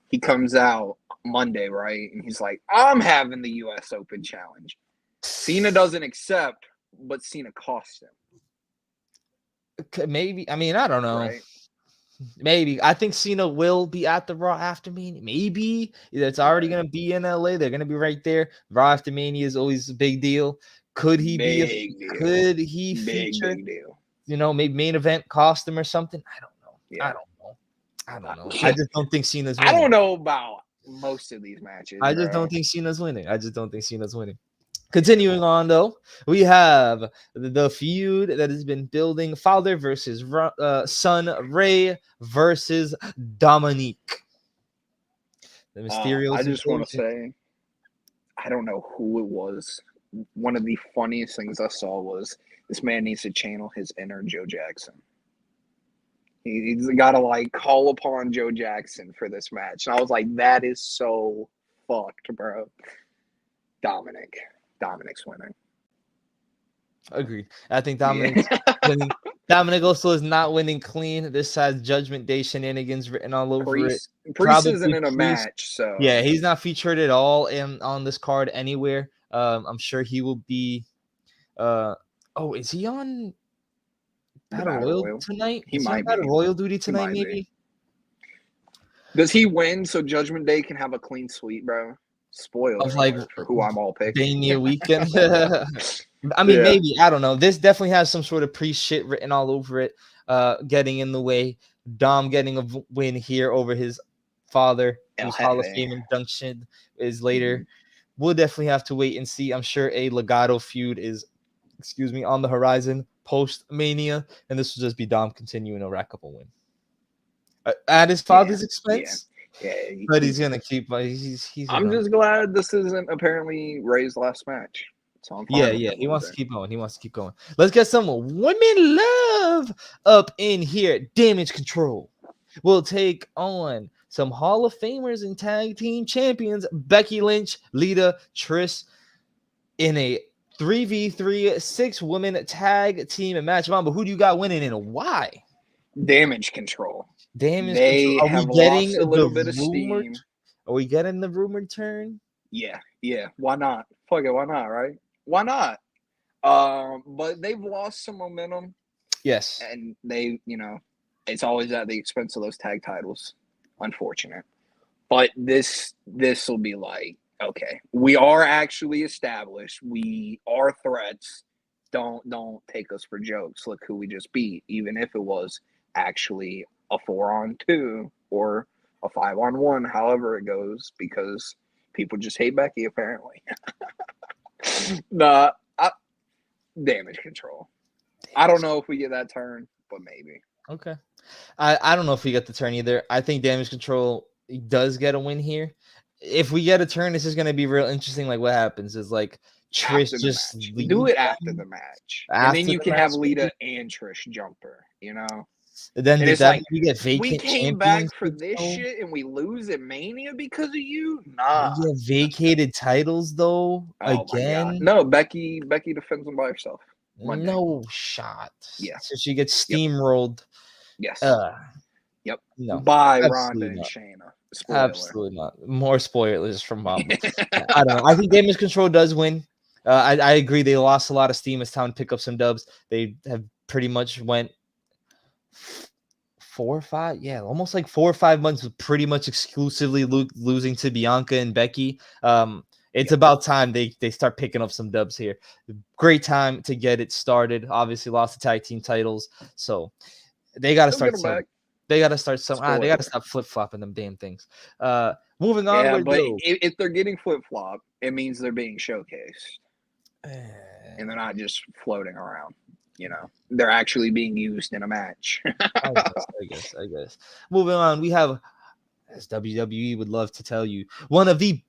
He comes out Monday, right? And he's like, I'm having the U.S. Open Challenge. Cena doesn't accept, but Cena costs him.
Maybe. I mean, I don't know.
Right?
Maybe. I think Cena will be at the Raw After Mania. Maybe. It's already going to be in LA. They're going to be right there. Raw After Mania is always a big deal. Could he Could he feature?
Big deal.
Maybe main event cost him or something. I don't know.
Yeah.
I don't know. I just don't think Cena's winning.
I don't know about most of these matches.
I just don't think Cena's winning. Continuing on, though, we have the feud that has been building: father versus son, Ray versus Dominique. The Mysterios.
I just want to say, I don't know who it was. One of the funniest things I saw was this man needs to channel his inner Joe Jackson. He's got to call upon Joe Jackson for this match. And I was like, that is so fucked, bro. Dominic's winning.
Agreed. I think Dominic's winning. Dominic also is not winning clean. This has Judgment Day shenanigans written all over it.
Priest isn't in a match, so
yeah, he's not featured at all on this card anywhere. I'm sure he will be. Is he on Battle Royal tonight?
He might be
Battle Royal duty tonight, maybe.
Does he win so Judgment Day can have a clean sweep, bro? Spoiler for who I'm all picking.
Mania weekend. I mean, maybe. I don't know. This definitely has some sort of pre-shit written all over it, getting in the way. Dom getting a win here over his father, whose Hall of Fame induction is later. Mm-hmm. We'll definitely have to wait and see. I'm sure a Legato feud is, on the horizon post-Mania, and this will just be Dom continuing to rack up a win. At his father's expense?
Yeah,
But he's gonna keep. He's
I'm
gonna.
just glad this isn't apparently Ray's last match. So I'm
Yeah,
fine with
yeah.
him
He wants to
losing.
keep going. He wants to keep going. Let's get some women love up in here. Damage Control will take on some Hall of Famers and tag team champions Becky Lynch, Lita, Trish in a 3v3 6-woman tag team match. Mamba, who do you got winning and why?
Damage Control.
Damage Control.
They
Are we
have
getting
lost a little bit
the
of
rumored?
steam.
Are we getting the rumored turn?
Yeah. Why not? Fuck it, why not, right? Why not? But they've lost some momentum,
Yes.
and it's always at the expense of those tag titles. Unfortunate. But this will be like, okay, we are actually established. We are threats. Don't take us for jokes. Look who we just beat, even if it was actually a 4-on-2 or a 5-on-1, however it goes, because people just hate Becky apparently. Nah, Damage Control. I don't know if we get that turn, but maybe.
Okay. I don't know if we get the turn either. I think Damage Control does get a win here. If we get a turn, this is going to be real interesting. Like what happens is like Trish
After the
just
match.
leaves
Do it after
them
the match. And then
after
you
the
can
match.
have Lita and Trish jumper,
Then
And
did
it's
that
like,
mean we get
we
vacant
came back for
championships
this
though?
shit and we lose at Mania because of you?
We
Nah.
get vacated titles though
Oh my god.
again.
No, Becky defends them by herself. Monday.
No shot.
Yeah.
So she gets
Yep.
steamrolled.
Yes. Yep.
No,
By Ronda
absolutely
and
not.
Shayna. Spoiler.
Absolutely not. More spoilers from Bob. I don't know. I think Damage Control does win. I agree. They lost a lot of steam. It's time to pick up some dubs. They have pretty much went 4 or 5, almost like 4 or 5 months with pretty much exclusively losing to Bianca and Becky. It's about time they start picking up some dubs here. Great time to get it started. Obviously, lost the tag team titles, so they got to
They'll get
start
them
some.
back.
They got to start some. They got to
Spoiler.
stop flip flopping them damn things. Moving
Yeah,
onward,
but
though.
if they're getting flip flop, it means they're being showcased. And they're not just floating around. They're actually being used in a match.
I guess. Moving on, we have, as WWE would love to tell you, one of the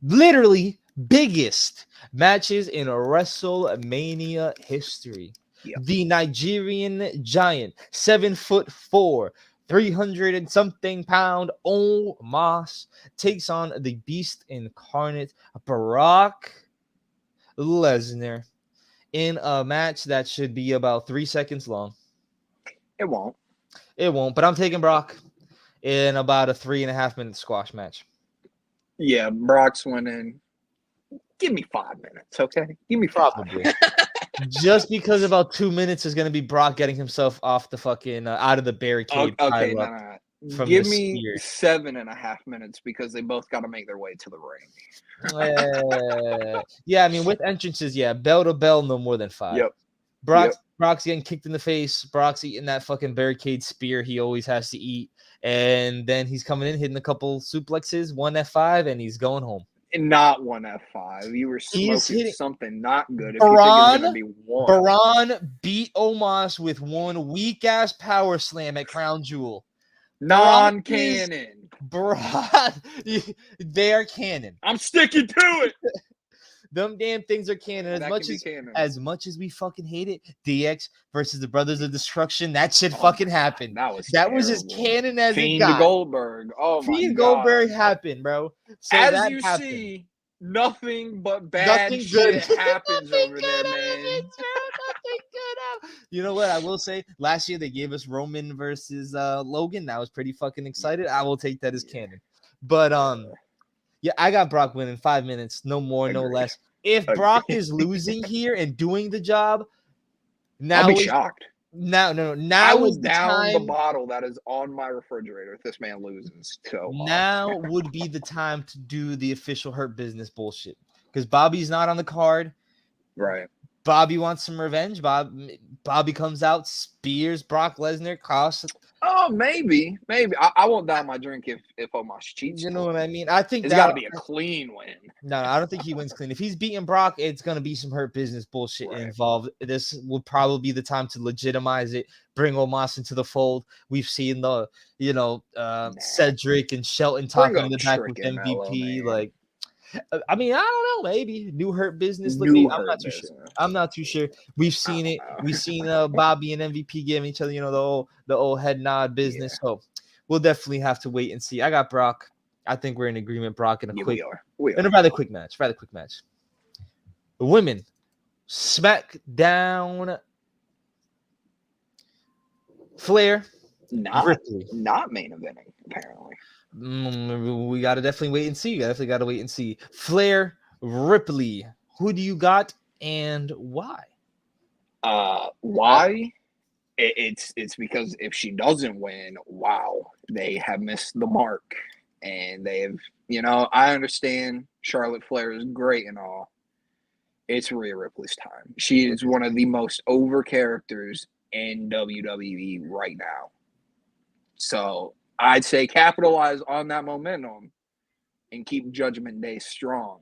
literally biggest matches in WrestleMania history.
Yep.
The Nigerian Giant, 7'4", 300 and something pound Omos takes on the Beast Incarnate Brock Lesnar in a match that should be about 3 seconds long.
It won't.
It won't, but I'm taking Brock in about a 3.5 minute squash match.
Yeah, Brock's winning. Give me 5 minutes, okay? Give me 5.
Probably. Just because about 2 minutes is going to be Brock getting himself off the fucking out of the barricade.
Okay, no.
From
Give
the
me
spear.
7.5 minutes because they both got to make their way to the ring.
Yeah, I mean, with entrances, bell to bell, no more than 5.
Yep.
Brock's getting kicked in the face. Brock's eating that fucking barricade spear he always has to eat. And then he's coming in, hitting a couple suplexes, 1 F5, and he's going home.
And not 1 F5. You were smoking something not good if you think it's going to be 1.
Baron beat Omos with one weak-ass power slam at Crown Jewel.
Non-canon.
They are canon.
I'm sticking to it.
Them damn things are canon. As much as we fucking hate it, DX versus the Brothers of Destruction, that shit fucking happened. That was as canon as
Fiend
it got.
Goldberg. Oh my god.
Fiend Goldberg happened, bro. So
as you see, nothing but bad shit happens over there, man.
Nothing good. You know what? I will say, last year they gave us Roman versus Logan. That was pretty fucking excited. I will take that as canon. But I got Brock winning 5 minutes, no more, no less. If Brock is losing here and doing the job, now
I'll be shocked.
Now
I will down the bottle that is on my refrigerator if this man loses. So
now would be the time to do the official Hurt Business bullshit because Bobby's not on the card.
Right.
Bobby wants some revenge. Bobby comes out, spears Brock Lesnar, costs
Oh, maybe. I won't die my drink if Omos cheats
You know what
twice.
I mean? I think
It's got
that
to be a clean win.
no, I don't think he wins clean. If he's beating Brock, it's gonna be some hurt business bullshit
Right.
involved. This would probably be the time to legitimize it, bring Omos into the fold. We've seen the,
Nah.
Cedric and Shelton
Bring
talking in
up
the back with
Trick and Mello,
MVP.
man.
Like, I mean, I don't know, maybe new hurt business.
New
Maybe I'm
hurt
not too sure.
business.
I'm not too sure. We've
I
seen
don't
it. We've
know.
seen Bobby and MVP giving each other, the old head nod
Yeah.
business. So we'll definitely have to wait and see. I got Brock. I think we're in agreement. Brock in a
Yeah,
quick,
we
in
are.
a rather quick match. The women, SmackDown, Flair, Ripley.
Not main eventing, apparently.
We got to definitely wait and see. Definitely got to wait and see. Flair, Ripley. Who do you got and why?
Why? It's because if she doesn't win, wow, they have missed the mark. And they have, I understand Charlotte Flair is great and all. It's Rhea Ripley's time. She is one of the most over characters in WWE right now. So I'd say capitalize on that momentum and keep Judgment Day strong.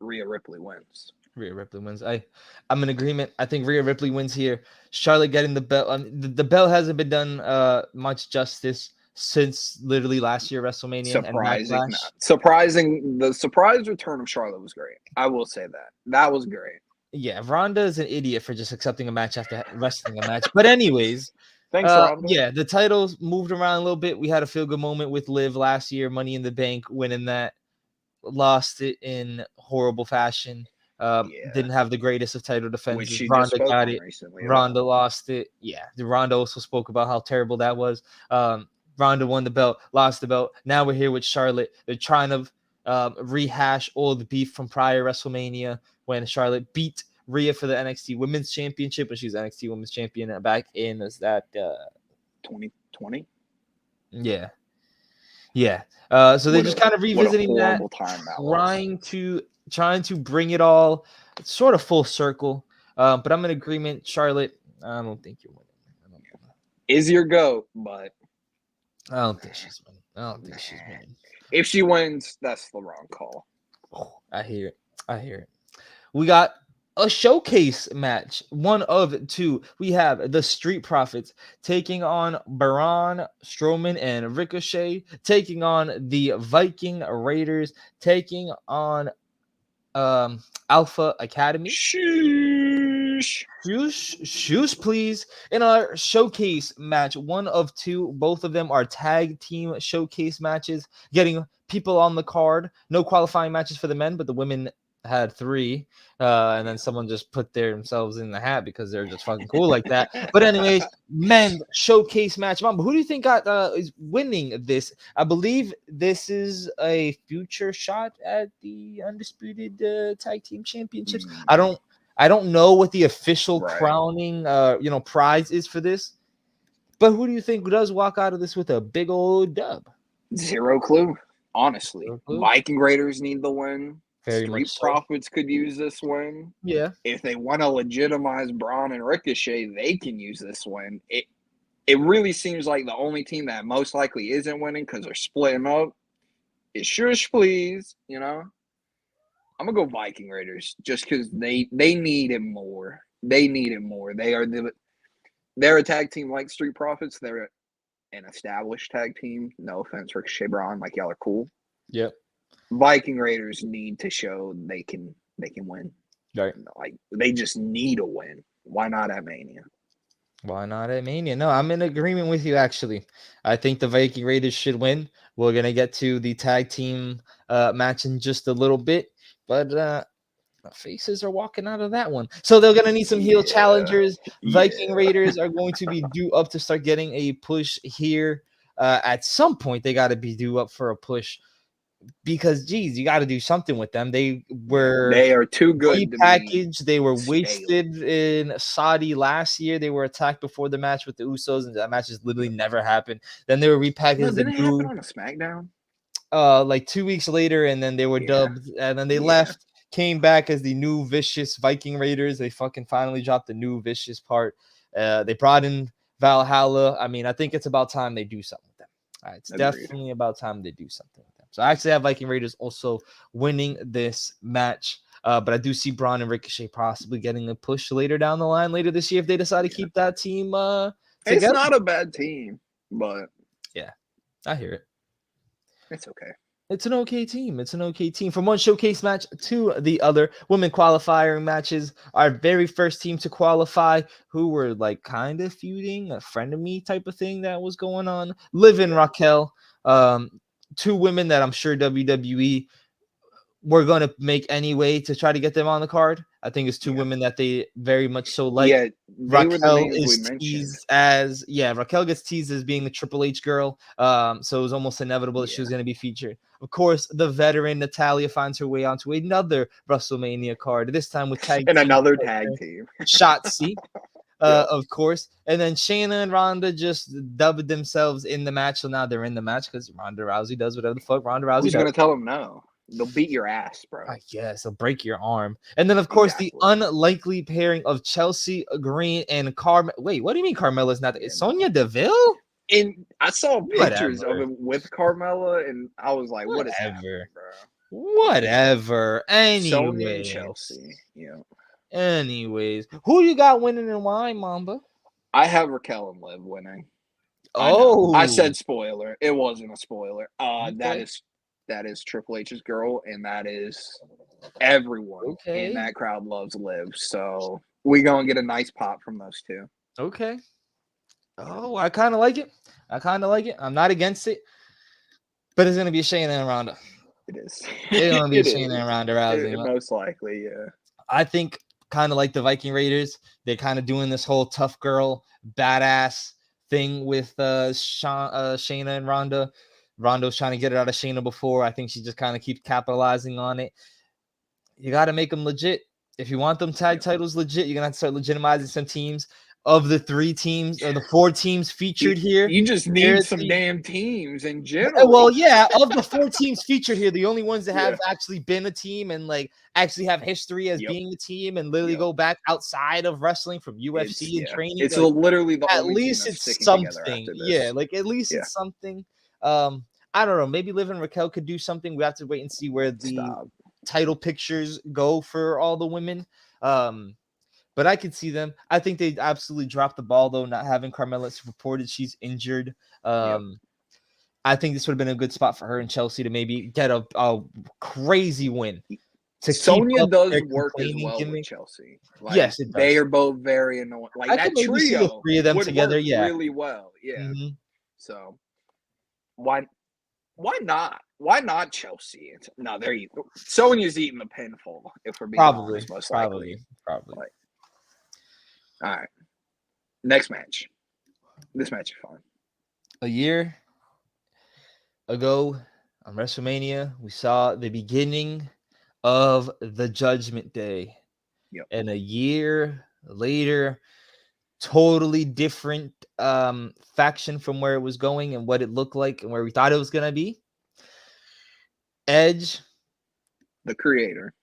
Rhea Ripley wins.
Rhea Ripley wins. I'm in agreement. I think Rhea Ripley wins here. Charlotte getting the belt. The belt hasn't been done much justice since literally last year WrestleMania and
Surprising. The surprise return of Charlotte was great. I will say that. That was great.
Yeah, Ronda is an idiot for just accepting a match after wrestling a match. But anyways,
thanks, Ronda.
Yeah, the titles moved around a little bit. We had a feel good moment with Liv last year, Money in the Bank, winning that. Lost it in horrible fashion. Didn't have the greatest of title defenses. Ronda got it.
Recently,
Ronda lost it. Yeah, Ronda also spoke about how terrible that was. Ronda won the belt, lost the belt. Now we're here with Charlotte. They're trying to rehash all the beef from prior WrestleMania when Charlotte beat Rhea for the NXT Women's Championship, when she was NXT Women's Champion back in
2020.
Yeah. So they're just kind of revisiting that, trying to bring it all sort of full circle. But I'm in agreement, Charlotte. I don't think you're winning.
Is your GOAT, but
I don't think she's winning.
If she wins, that's the wrong call.
Oh, I hear it. We got a showcase match, one of two. We have the Street Profits taking on Braun Strowman and Ricochet, taking on the Viking Raiders, taking on Alpha Academy. Shoes, please. In our showcase match, one of two. Both of them are tag team showcase matches, getting people on the card. No qualifying matches for the men, but the women had 3, and then someone just put themselves in the hat because they're just fucking cool like that. But anyways, men showcase match. Mom, who do you think is winning this? I believe this is a future shot at the undisputed tag team championships. I don't know what the official crowning prize is for this, but who do you think does walk out of this with a big old dub?
Zero clue, honestly. Viking Raiders need the win.
Very
Street Profits could use this win.
Yeah.
If they want to legitimize Braun and Ricochet, they can use this win. It really seems like the only team that most likely isn't winning because they're splitting up is Shush Please, I'm gonna go Viking Raiders just because they need it more. They need it more. They're a tag team like Street Profits. They're an established tag team. No offense, Ricochet, Braun, like y'all are cool.
Yep.
Viking Raiders need to show they can win.
Right.
Like they just need a win. Why not at Mania?
No, I'm in agreement with you, actually. I think the Viking Raiders should win. We're going to get to the tag team match in just a little bit, but faces are walking out of that one. So they're going to need some heel challengers. Viking Raiders are going to be due up to start getting a push here. At some point, they got to be due up for a push. Because, geez, you got to do something with them. They
are too good.
Repackaged. They were wasted in Saudi last year. They were attacked before the match with the Usos, and that match just literally never happened. Then they were repackaged.
No, didn't it happen on a SmackDown?
Like 2 weeks later, and then they were dubbed, and then they left, came back as the new vicious Viking Raiders. They fucking finally dropped the new vicious part. They brought in Valhalla. I mean, I think it's about time they do something with them. It's
Agreed.
definitely about time they do something with them. So I actually have Viking Raiders also winning this match. But I do see Braun and Ricochet possibly getting a push later down the line later this year if they decide to keep that team
It's
together.
not a bad team, but
yeah, I hear it.
It's okay.
It's an okay team. It's an okay team. From one showcase match to the other, women qualifying matches. Our very first team to qualify, who were like kind of feuding, a friend of me type of thing that was going on. Liv and Raquel, two women that I'm sure WWE were going to make any way to try to get them on the card. I think it's two women that they very much so like.
Yeah, they were the
Raquel
names we
is
mentioned.
teased as Raquel gets teased as being the Triple H girl. So it was almost inevitable that she was going to be featured. Of course, the veteran Natalia finds her way onto another WrestleMania card. This time with tag
and
team
another tag team.
Shotzi. Of course, and then Shayna and Ronda just dubbed themselves in the match. So now they're in the match because Ronda Rousey does whatever the fuck Ronda Rousey
Who's
does.
going to tell them no? They'll beat your ass, bro.
I guess they'll break your arm. And then, of course, the unlikely pairing of Chelsea Green and Carmella. Wait, what do you mean Carmella's not? Is Sonya Deville?
And I saw pictures of him with Carmella, and I was like, "What is happening, bro?"
Whatever. Anyway,
Sonya and Chelsea. Yeah.
Anyways, who you got winning and why, Mamba?
I have Raquel and Liv winning.
Oh,
I said spoiler. It wasn't a spoiler.
Okay.
That is Triple H's girl, and that is everyone in that crowd loves Liv. So we gonna get a nice pop from those two.
Okay. Oh, I kind of like it. I'm not against it, but it's gonna be Shayna and Ronda.
It is.
It's gonna be Shayna and Ronda Rousey.
Most likely, yeah.
I think kind of like the Viking Raiders. They're kind of doing this whole tough girl, badass thing with Shayna and Ronda. Ronda's trying to get it out of Shayna before. I think she just kind of keeps capitalizing on it. You got to make them legit. If you want them tag titles legit, you're going to have to start legitimizing some teams. Of the 3 teams or the 4 teams featured here,
you just need some damn teams in general.
Well, yeah, of the 4 teams featured here, the only ones that have actually been a team and like actually have history as being a team and literally go back outside of wrestling from UFC and training.
It's like, literally the
at least it's something. Yeah, like at least it's something. I don't know. Maybe Liv and Raquel could do something. We have to wait and see where the title pictures go for all the women. But I could see them. I think they absolutely dropped the ball, though, not having Carmella. It's reported she's injured. I think this would have been a good spot for her and Chelsea to maybe get a crazy win.
Sonya does work as well with Chelsea. Like, yes, it does. They are both very annoying. Like I that trio, see the 3 of them together, really well. Yeah. Mm-hmm. So why not? Why not Chelsea? No, they're Sonya's eating the pinfall. If we're being honest, most likely. Probably. All right. Next match. This match is fun.
A year ago on WrestleMania, we saw the beginning of the Judgment Day.
Yep.
And a year later, totally different faction from where it was going and what it looked like and where we thought it was going to be. Edge,
the creator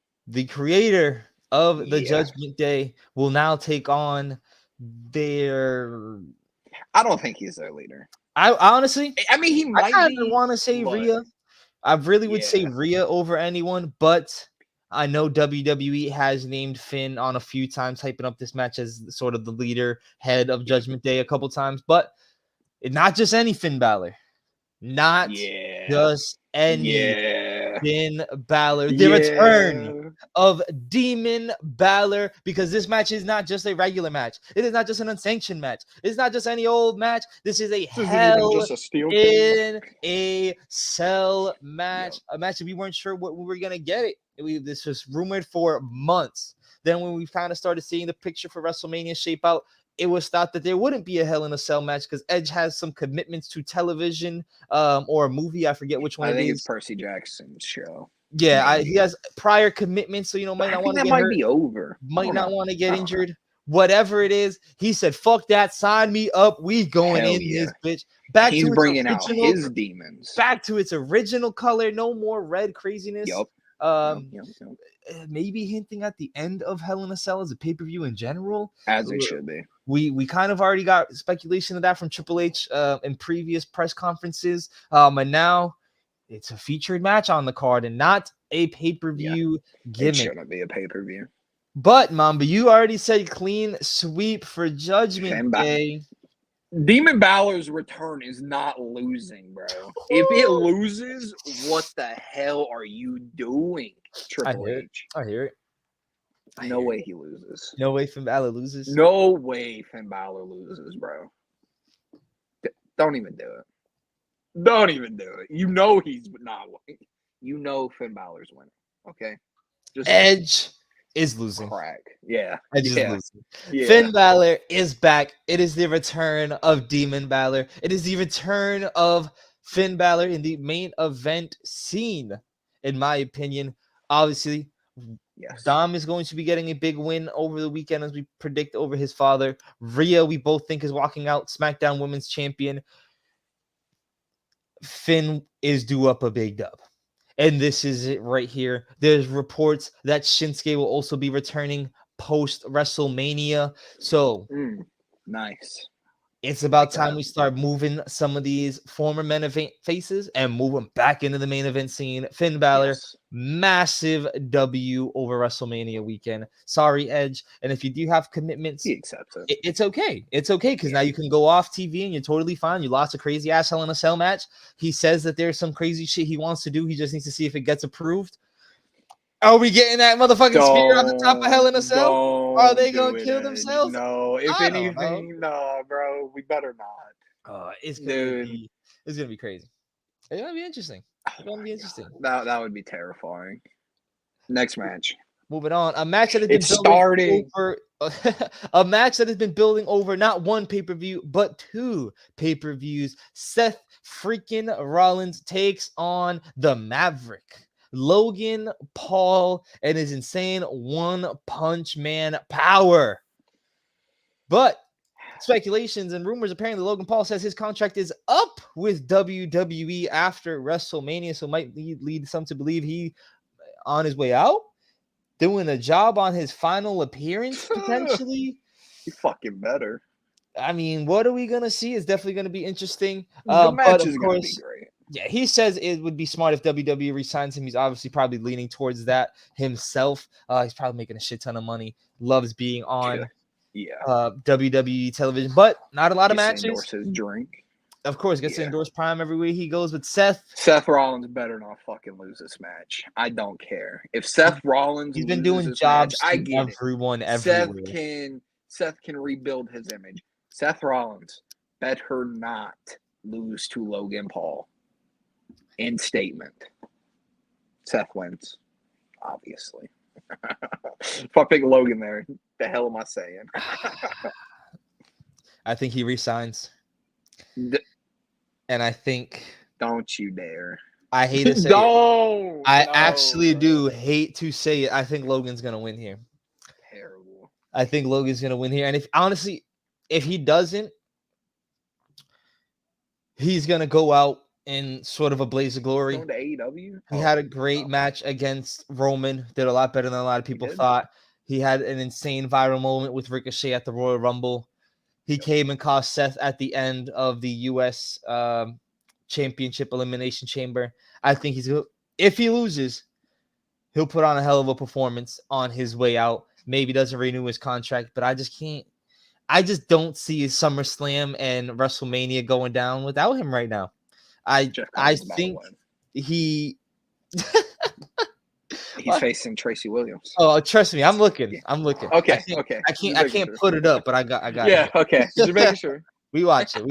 of the Judgment Day, will now take on their...
I don't think he's their leader.
I honestly...
I mean, he might
I want to say Rhea. I really would say Rhea over anyone, but I know WWE has named Finn on a few times, hyping up this match as sort of the leader, head of Judgment Day a couple times, but not just any Finn Balor. Not just any Finn Balor. The return of Demon Balor, because this match is not just a regular match. It is not just an unsanctioned match. It's not just any old match. This is a Hell in a Cell match. A match that we weren't sure what we were going to get it. This was rumored for months. Then when we kind of started seeing the picture for WrestleMania shape out, it was thought that there wouldn't be a Hell in a Cell match because Edge has some commitments to television or a movie. I forget which one
I think it's Percy Jackson's show.
Yeah, he has prior commitments, so might not want to get hurt.
Be over.
Might not want to get injured. Whatever it is, he said, "Fuck that! Sign me up. We going in this bitch."
He's bringing out his demons.
Back to its original color. No more red craziness.
Yep.
maybe hinting at the end of Hell in a Cell as a pay-per-view in general.
As it should be.
We kind of already got speculation of that from Triple H in previous press conferences. And now it's a featured match on the card and not a pay-per-view gimmick.
It shouldn't be a pay-per-view.
But Mamba, you already said clean sweep for Judgment Day.
Demon Balor's return is not losing, bro. If it loses, what the hell are you doing, Triple H?
I hear it.
No way he loses.
No way Finn Balor loses?
No way Finn Balor loses, bro. Don't even do it. Don't even do it. You know he's not winning. You know Finn Balor's winning, okay?
Just Edge is losing.
Crack. Yeah.
Edge is losing. Yeah. Finn Balor is back. It is the return of Demon Balor. It is the return of Finn Balor in the main event scene, in my opinion. Obviously, Dom is going to be getting a big win over the weekend, as we predict, over his father. Rhea, we both think, is walking out SmackDown Women's Champion. Finn is due up a big dub. And this is it right here. There's reports that Shinsuke will also be returning post Wrestlemania. So
nice.
It's about time we start moving some of these former main event faces and move them back into the main event scene. Finn Balor, massive W over WrestleMania weekend. Sorry, Edge. And if you do have commitments,
he accepts it.
It's okay. It's okay, because now you can go off TV and you're totally fine. You lost a crazy ass Hell in a Cell match. He says that there's some crazy shit he wants to do. He just needs to see if it gets approved. Are we getting that motherfucking spear on the top of Hell in a Cell? Are they going to kill themselves?
No, if anything, no, bro. We better not.
It's gonna be crazy. It's gonna be interesting. It's gonna be interesting.
That would be terrifying. Next match.
Moving on, a match that has been building over a match that has been building over not one pay-per-view but two pay-per-views. Seth freaking Rollins takes on the Maverick, Logan Paul, and his insane one-punch man power. But speculations and rumors, apparently Logan Paul says his contract is up with WWE after WrestleMania, so might lead some to believe he on his way out, doing a job on his final appearance, potentially.
He fucking better.
I mean, what are we going to see? It's definitely going to be interesting.
The match is going to be great.
Yeah, he says it would be smart if WWE resigns him. He's obviously probably leaning towards that himself. He's probably making a shit ton of money. Loves being on WWE television, but not a lot of matches.
Endorse his drink.
Of course, gets to endorse Prime everywhere he goes. But Seth
Rollins better not fucking lose this match. I don't care if Seth Rollins.
He's been doing jobs. I get everyone
everywhere. Seth can rebuild his image. Seth Rollins better not lose to Logan Paul. End statement. Seth wins, obviously. If I pick Logan there, the hell am I saying?
I think he resigns. And I think...
Don't you dare.
I hate to say it. I actually do hate to say it. I think Logan's going to win here.
Terrible.
I think Logan's going to win here. And if he doesn't, he's going to go out in sort of a blaze of glory.
Going to AEW?
He had a great match against Roman. Did a lot better than a lot of people thought. He had an insane viral moment with Ricochet at the Royal Rumble. He came and cost Seth at the end of the U.S. Championship Elimination Chamber. I think if he loses, he'll put on a hell of a performance on his way out. Maybe doesn't renew his contract, but I just don't see his SummerSlam and WrestleMania going down without him right now. I think he's
facing Tracy Williams.
Oh, trust me, I'm looking.
Okay.
I can't put it up, but I got
it. Okay. Just making sure.
We watch it.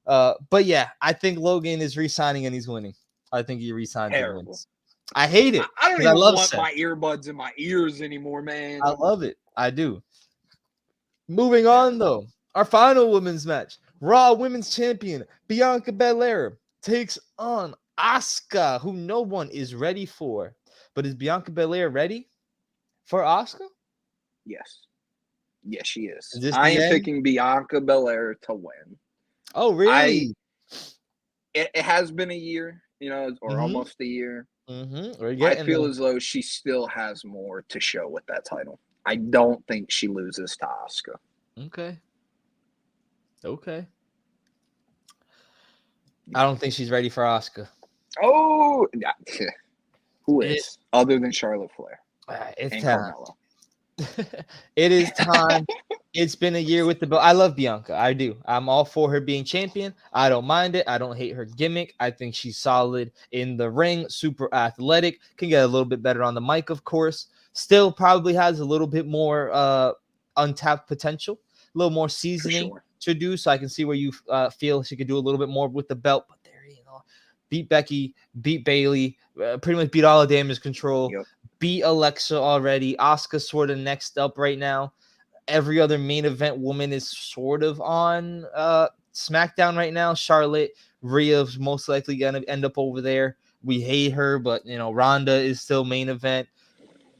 But yeah, I think Logan is re-signing and he's winning. I think he re-signs and wins. I hate it.
I don't even want my earbuds in my ears anymore, man.
I love it. I do. Moving on though, our final women's match. Raw Women's Champion Bianca Belair takes on Asuka, who no one is ready for. But is Bianca Belair ready for Asuka?
Yes. Yes, she is. I am picking Bianca Belair to win.
Oh, really?
It has been a year, or almost a year.
We're
I
getting
feel
there.
as though she still has more to show with that title. I don't think she loses to Asuka.
Okay. Okay. I don't think she's ready for Asuka.
Oh, who
It,
is other than Charlotte Flair
it's
and
time.
Carmella?
It is time. It's been a year with the belt. I love Bianca. I do. I'm all for her being champion. I don't mind it. I don't hate her gimmick. I think she's solid in the ring, super athletic, can get a little bit better on the mic, of course. Still probably has a little bit more untapped potential, a little more
For
seasoning
sure.
to do. So I can see where you feel she could do a little bit more with the belt. But there, beat Becky, beat Bailey, pretty much beat all of Damage Control.
Yep.
Beat Alexa already. Asuka sort of next up right now. Every other main event woman is sort of on SmackDown right now. Charlotte, Rhea's most likely going to end up over there. We hate her, but Ronda is still main event.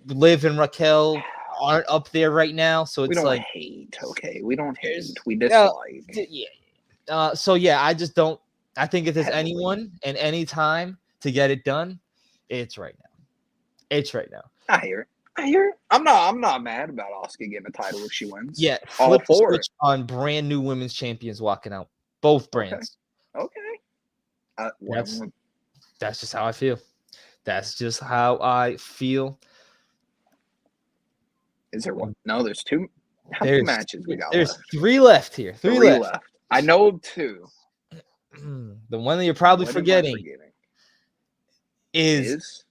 Liv and Raquel aren't up there right now, so
We
it's
don't
like
hate, okay? We don't hate.
there's
We dislike.
yeah. So yeah, I just don't. I think if there's
Heavily.
anyone and any time to get it done, it's right now. It's right now.
I hear it. I hear it. I'm not mad about Asuka getting a title if she wins.
Yeah,
all
flip the
for
switch
it.
on brand new women's champions walking out. Both brands.
Okay.
That's just how I feel. That's just how I feel.
Is there one? No, there's two. How many matches we got
There's
left?
3 left here. Three left.
I know of 2.
The one that you're probably
What am I
forgetting is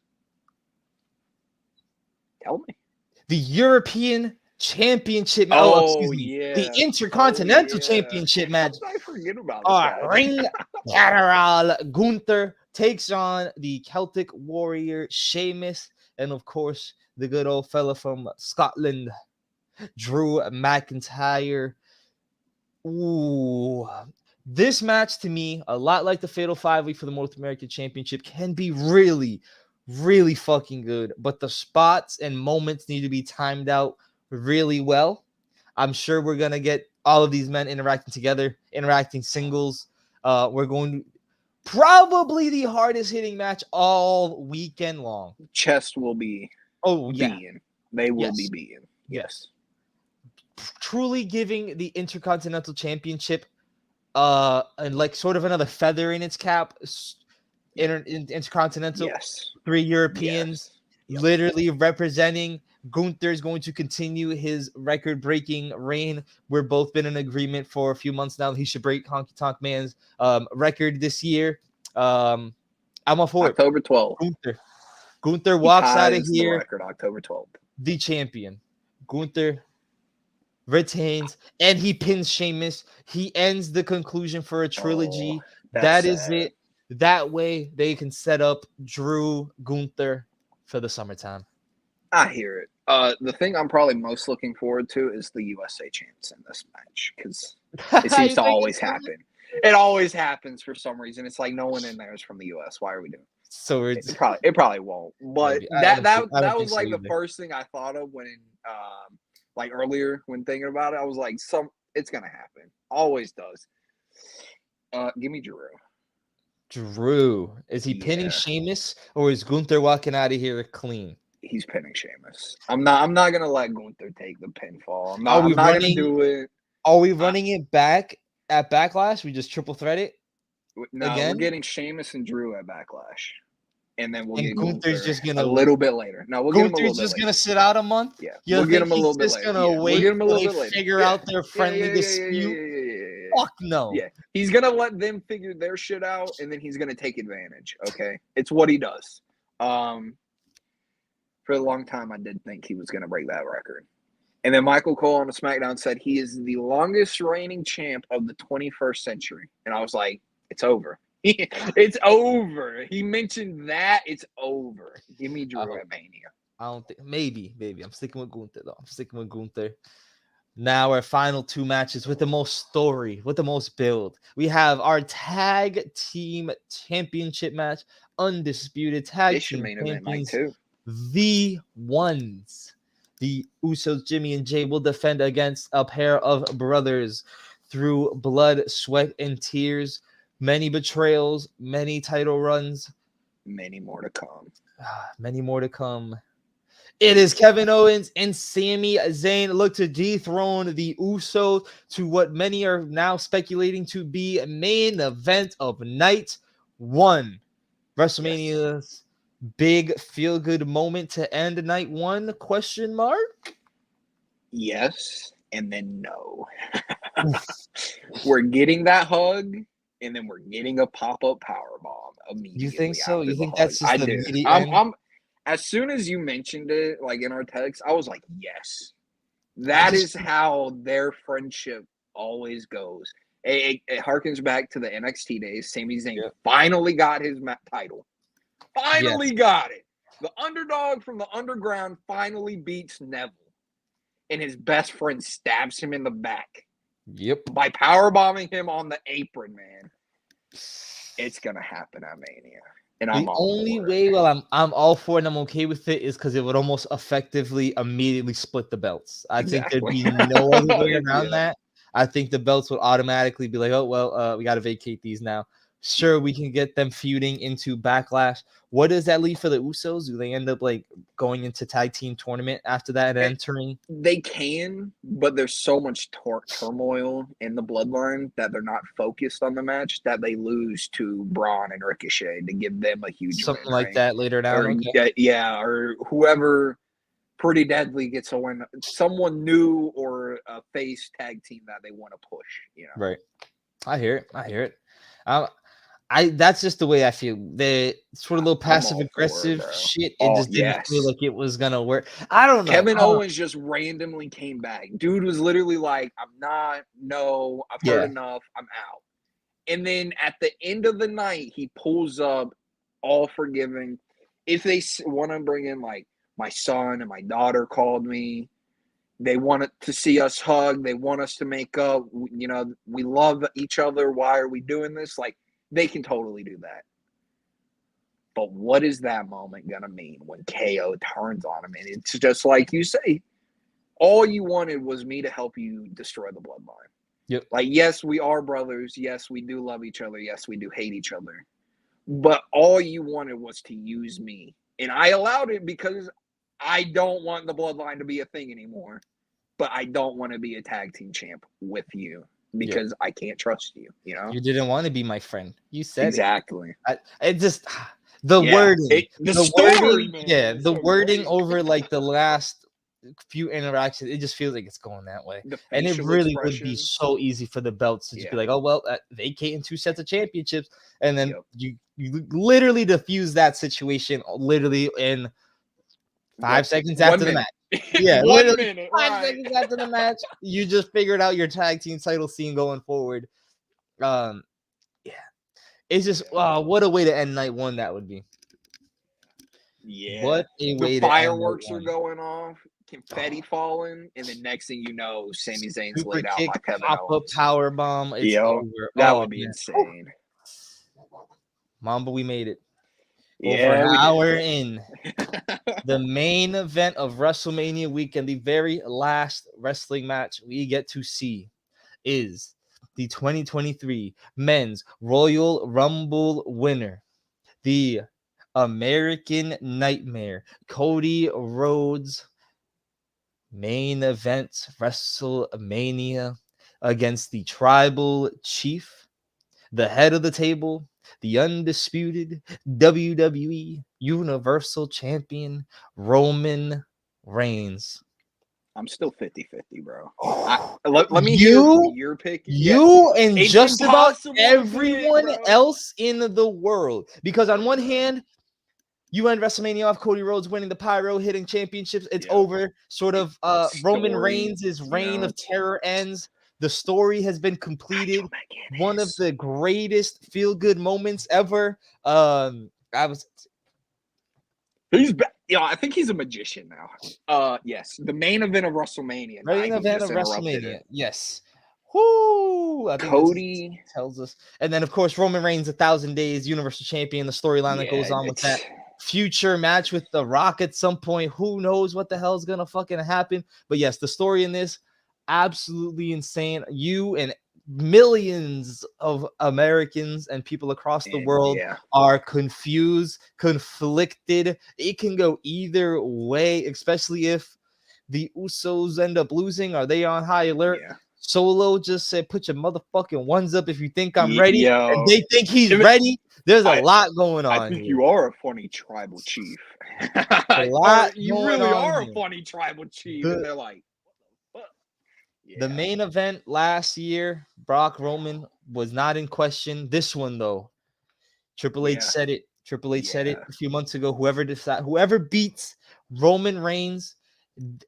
tell me.
the European Championship.
Oh,
Excuse me.
yeah.
The Intercontinental Championship match.
I forget about this.
Ring General Gunther takes on the Celtic Warrior Sheamus, and of course the good old fella from Scotland, Drew McIntyre. Ooh, this match to me, a lot like the Fatal 5-Way for the North American Championship, can be really, really fucking good. But the spots and moments need to be timed out really well. I'm sure we're gonna get all of these men interacting together, interacting singles. We're going to probably the hardest hitting match all weekend long.
Chest will be beaten. They will be beaten. Yes.
Truly giving the Intercontinental Championship and like sort of another feather in its cap. Intercontinental, 3 Europeans, literally representing. Gunther is going to continue his record-breaking reign. We've both been in agreement for a few months now that he should break Honky Tonk Man's record this year. I'm all for
October 12th.
Gunther walks out of here.
The record October 12th.
The champion. Gunther retains, and he pins Sheamus. He ends the conclusion for a trilogy. That is it. That way they can set up Drew Gunther for the summertime.
I hear it. The thing I'm probably most looking forward to is the USA champs in this match, because it seems to always happen. It always happens for some reason. It's like no one in there is from the US. Why are we doing it?
So
it probably won't. But that was like the first thing I thought of when like earlier when thinking about it. I was like, it's gonna happen. Always does. Give me Drew.
Drew. Is he pinning Sheamus, or is Gunther walking out of here clean?
He's pinning Sheamus. I'm not gonna let Gunther take the pinfall. I'm not gonna do it.
Are we running it back at Backlash? We just triple thread it?
No, we're getting Sheamus and Drew at Backlash. And then we'll get
Gunther's just gonna
a little bit later. No, we'll get him a little bit later.
Gunther's just gonna sit out a month?
Yeah. We'll get him a little bit later.
He's just gonna wait until they figure out their friendly dispute? Fuck no.
Yeah. He's gonna let them figure their shit out, and then he's gonna take advantage. Okay. It's what he does. For a long time, I did think he was going to break that record. And then Michael Cole on the SmackDown said he is the longest reigning champ of the 21st century. And I was like, it's over. It's over. He mentioned that. It's over. Give me Drew at Mania.
I don't think. Maybe. I'm sticking with Gunther, though. I'm sticking with Gunther. Now our final 2 matches with the most story, with the most build. We have our tag team championship match, undisputed tag team
main
champions.
Event night too.
The ones, the Usos, Jimmy and Jay, will defend against a pair of brothers through blood, sweat, and tears. Many betrayals, many title runs.
Many more to come.
Many more to come. It is Kevin Owens and Sami Zayn look to dethrone the Usos to what many are now speculating to be a main event of night one. WrestleMania's big feel-good moment to end night one? Question mark?
Yes, and then no. We're getting that hug, and then we're getting a pop-up powerbomb immediately.
You think so?
After
You
the
think
hug.
that's just
I
the
do.
immediate end?
I'm. As soon as you mentioned it, like in our text, I was like, yes. That is how their friendship always goes. It harkens back to the NXT days. Sami Zayn finally got his title. Finally got it. The underdog from the underground finally beats Neville. And his best friend stabs him in the back.
Yep.
By powerbombing him on the apron, man. It's going to happen at Mania. And I'm
the
all
only
for
way,
it.
well, I'm all for it and I'm okay with it, is because it would almost effectively immediately split the belts. I think there'd be no other way around that. I think the belts would automatically be like, oh, well, we got to vacate these now. Sure, we can get them feuding into Backlash. What does that leave for the Usos? Do they end up like going into tag team tournament after that and entering?
They can, but there's so much turmoil in the bloodline that they're not focused on the match that they lose to Braun and Ricochet to give them a huge
Something
win,
like
right?
that later down.
Or,
Okay.
or whoever Pretty Deadly gets a win. Someone new or a face tag team that they want to push, you know?
Right. I hear it. I hear it. That's just the way I feel. The sort of little passive aggressive shit. It just didn't feel like it was gonna work. I don't know.
Kevin Owens just randomly came back. Dude was literally like, I've heard enough, I'm out. And then at the end of the night, he pulls up, all forgiving. If they want to bring in, like, my son and my daughter called me, they want to see us hug, they want us to make up, you know, we love each other, why are we doing this? Like, they can totally do that. But what is that moment going to mean when KO turns on him? And it's just like you say, all you wanted was me to help you destroy the bloodline.
Yep.
Like, yes, we are brothers. Yes, we do love each other. Yes, we do hate each other. But all you wanted was to use me. And I allowed it because I don't want the bloodline to be a thing anymore. But I don't want to be a tag team champ with you because I can't trust you, you know?
You didn't want to be my friend. You said
exactly.
It just the wording.
The wording,
man, the wording great. Over like the last few interactions, it just feels like it's going that way. And it really would be so easy for the belts to just be like, oh, well, vacating 2 sets of championships. And then you literally diffuse that situation literally in 5 seconds after the match. Yeah,
1 minute.
5 seconds after the match, you just figured out your tag team title scene going forward. It's just what a way to end night one that would be.
Yeah.
What a way
the
to
fireworks are going off, confetti falling, and the next thing you know, Sami Zayn's
Super
laid out
kick,
by Kevin
Owens. Power bomb. It's over.
That would be insane.
Mamba, we made it. Over an hour in. The main event of WrestleMania weekend, the very last wrestling match we get to see is the 2023 Men's Royal Rumble winner, the American Nightmare, Cody Rhodes. Main event WrestleMania against the Tribal Chief, the head of the table, the undisputed WWE Universal Champion, Roman Reigns.
I'm still 50-50, bro. Let me hear your pick.
You and just about everyone else in the world. Because on one hand, you end WrestleMania off Cody Rhodes winning the Pyro, hitting championships. It's over. Sort of Roman Reigns' reign of terror ends. The story has been completed. One of the greatest feel-good moments ever.
He's back. Yeah, I think he's a magician now. Yes, the main event of WrestleMania.
Main event of WrestleMania. Yes. Whoo! I think Cody tells us, and then of course Roman Reigns, 1,000 days, Universal Champion. The storyline that goes on with that future match with The Rock at some point. Who knows what the hell is gonna fucking happen? But yes, the story in this absolutely insane. You and millions of Americans and people across the
And
world
yeah,
are confused, conflicted. It can go either way, especially if the Usos end up losing. Are they on high alert?
yeah.
Solo just said, "Put your motherfucking ones up if you think I'm ready," and
Yo,
they think he's
if it-
ready. There's a
I
lot going
I
on
think
here.
you are a funny tribal chief,
A
or
lot
you
going
really
on
are a
here.
funny tribal chief, and
The
they're like, "What?"
the
Yeah,
main event last year, Brock Roman was not in question. This one though, Triple H
yeah,
said it. Triple H said it
yeah.
a few months ago. Whoever beats Roman Reigns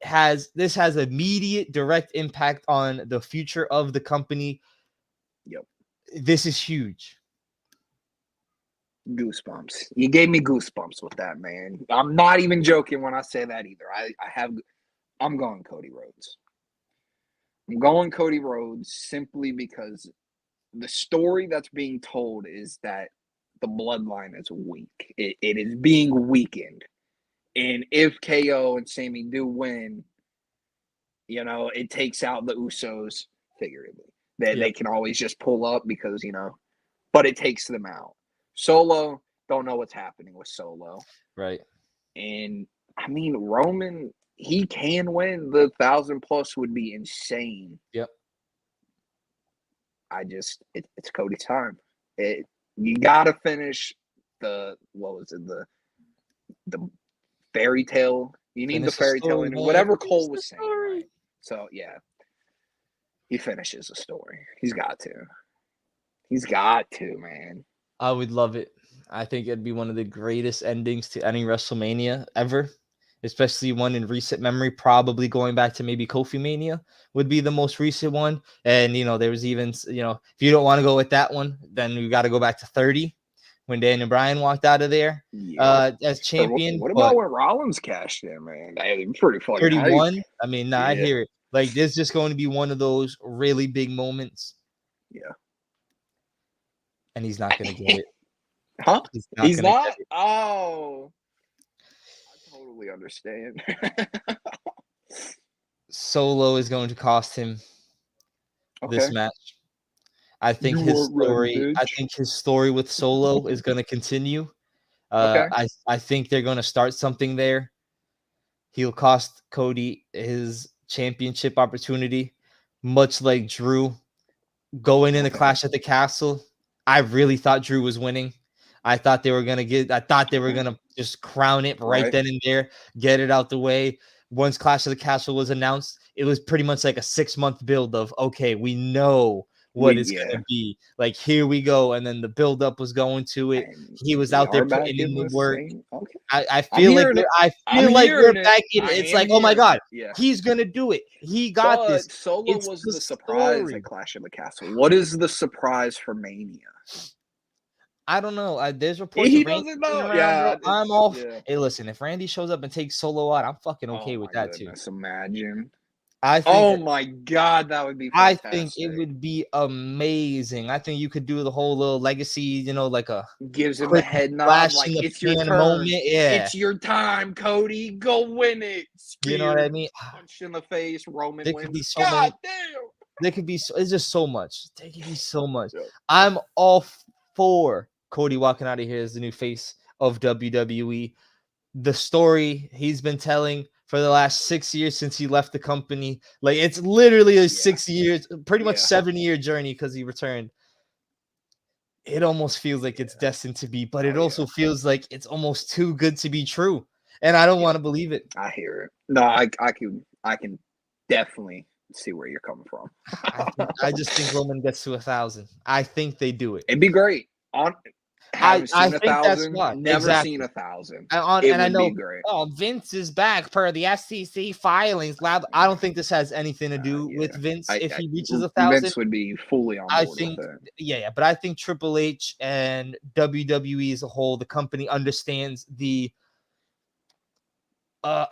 has immediate direct impact on the future of the company.
Yep.
This is huge.
Goosebumps. You gave me goosebumps with that, man. I'm not even joking when I say that either. I'm going Cody Rhodes. I'm going Cody Rhodes simply because the story that's being told is that the bloodline is weak. It is being weakened. And if KO and Sami do win, it takes out the Usos figuratively. They
Yep.
can always just pull up because, but it takes them out. Solo, don't know what's happening with Solo.
Right.
And I mean, Roman, he can win. The 1,000 plus would be insane.
Yep.
It's Cody's time. You gotta finish what was it, the fairy tale. You need the
Finish the
fairy tale
story,
in
man.
whatever
Finish
Cole
the
was saying,
story.
right? So yeah, he finishes the story. He's got to. He's got to, man.
I would love it. I think it'd be one of the greatest endings to any WrestleMania ever, especially one in recent memory. Probably going back to maybe Kofi Mania would be the most recent one. And, there was even, if you don't want to go with that one, then we got to go back to 30 when Daniel Bryan walked out of there
Yep.
as
Or
champion.
what about
But
when Rollins cashed in, man? That was pretty fucking hype.
31, I mean, nah, I
Yeah.
hear it. Like, this is just going to be one of those really big moments.
Yeah.
And he's not going to get it.
Huh?
He's not
He's
going to
not?
get it.
Oh. I totally understand.
Solo is going to cost him this
Okay.
match. I think
You
his
weren't ready,
story. I
bitch.
think his story with Solo is going to continue.
Okay.
I think they're going to start something there. He'll cost Cody his championship opportunity, much like Drew going in the
Okay.
Clash at the Castle. I really thought Drew was winning. I thought they were gonna just crown it right
Right.
then and there, get it out the way. Once Clash of the Castle was announced, it was pretty much like a 6-month build of, okay, we know what it's
Yeah.
gonna be. Like, here we go. And then the build up was going to it.
And
He was
we
out there
are back
putting in
in
the
the
work.
same. Okay.
I
I'm
feel like
hearing it.
I
I'm
feel like we're
hearing it.
back in.
I
It's
am
like, oh my
hearing it.
god,
Yeah.
he's gonna do it. He got this.
But Solo
It's
was
the
the surprise
story.
at Clash of the Castle. What is the surprise for Mania?
I don't know. There's reports
He
of Randy
doesn't
being
know.
around,
Yeah,
bro. I'm
it's
off.
yeah.
Hey, listen, if Randy shows up and takes Solo out, I'm fucking
Oh
okay with
my
that too.
goodness! Imagine.
I think
Oh my God, that would be
I think it
fantastic.
would be amazing. I think you could do the whole little legacy, like a
Gives him the
quick
head nod,
flash in
like
the
it's your
pan
turn.
moment. Yeah.
It's your time, Cody. Go win it.
You know what I
Spear,
mean?
punch in the face. Roman
There could be
wins.
so
God
many.
damn.
There could be it's just so much. There could be so much.
Yep.
I'm all for Cody walking out of here as the new face of WWE. The story he's been telling for the last 6 years since he left the company. Like, it's literally a
Yeah.
6 years, pretty much
Yeah.
7-year journey because he returned. It almost feels like it's
Yeah.
destined to be, but
Oh,
it also feels like it's almost too good to be true. And I don't
Yep.
want to believe it.
I hear it. No, I can definitely see where you're coming from.
I just think Roman gets to 1,000. I think they do it.
It'd be great. Haven't
I
seen
think that's
1,000.
why.
Never seen
Exactly.
1,000.
And
It
I
would be
know,
great.
Vince is back per the SEC filings. Lab. I don't think this has anything to do with
Yeah.
Vince if he reaches 1,000.
Vince would be fully on
I
board
think,
with it.
yeah, but I think Triple H and WWE as a whole, the company understands the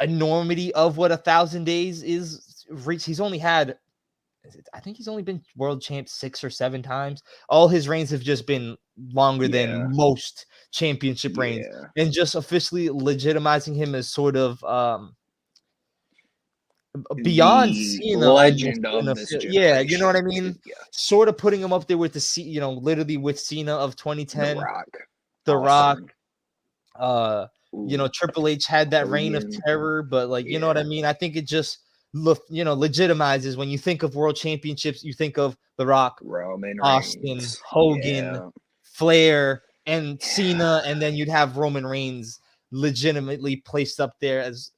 enormity of what 1,000 days is. He's only had, I think he's only been world champ 6 or 7 times. All his reigns have just been longer than most championship reigns, and just officially legitimizing him as sort of beyond
the
Cena, almost
legend
in
of
a
this
yeah, you know what I
generation.
mean?
Yeah,
Sort of putting him up there with literally with Cena of
The
2010,
Rock,
The Rock.
Austin.
You know, Triple H had that reign of
Hogan.
terror, but like, you know what I
Yeah,
mean? I think it just legitimizes when you think of world championships, you think of The Rock,
Roman
Austin,
Reigns.
Hogan,
Yeah,
Flair, and
yeah.
Cena, and then you'd have Roman Reigns legitimately placed up there as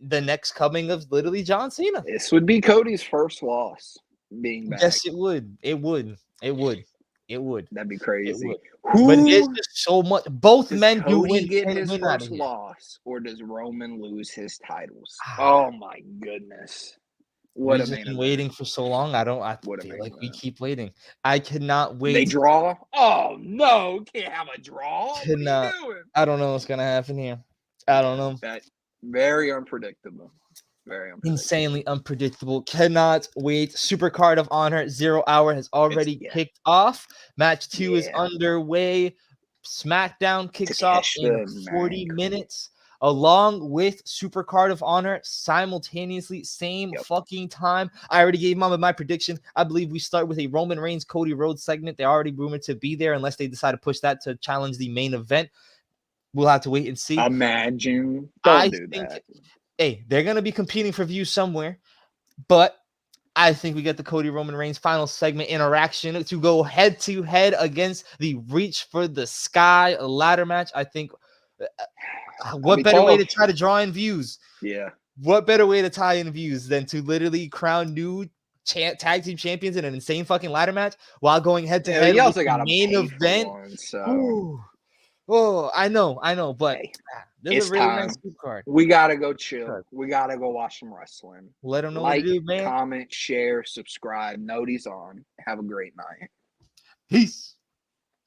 the next coming of literally John Cena.
This would be Cody's first loss being back.
Yes, it would. It would. It would. It would.
That'd be
It would.
crazy.
But there's
Who
just so much. Both
does
men do
Cody get
can
his
win out of
first
here.
loss, or does Roman lose his titles?
Ah,
Oh my goodness! What
we've
a
just
main
been
event!
waiting for so long. I
What a
feel
main
like we
event!
keep waiting. I cannot
They
wait.
draw? Oh no! Can't have a draw. What are you
Cannot.
doing?
I don't know what's gonna happen here. I don't
Yeah,
know.
that very unpredictable. Very unpredictable.
Insanely unpredictable. Cannot wait. Supercard of Honor 0 hour has
It's
already kicked off. Match 2 is
yeah.
underway. SmackDown kicks off in
Takeshita
40
Mank.
minutes along with Supercard of Honor simultaneously, same
Yep.
fucking time. I already gave Mama my prediction. I believe we start with a Roman Reigns Cody Rhodes segment. They're already rumored to be there unless they decide to push that to challenge the main event. We'll have to wait and see.
Imagine.
I
Don't do
think,
that.
hey, they're going to be competing for views somewhere, but I think we get the Cody Roman Reigns final segment interaction to go head to head against the Reach for the Sky ladder match. I think what better way to try to draw in views?
Yeah.
What better way to tie in views than to literally crown new tag team champions in an insane fucking ladder match while going head to
Yeah, but
head
you
with
also
the
got to
main
pay for
event?
one. So,
Ooh. Oh, I know, but
hey,
there's a
it's
really nice
time.
food card.
We got to go chill. We got to go watch some wrestling.
Let them know what to
Like,
do, man.
comment, share, subscribe. Noties on. Have a great night.
Peace.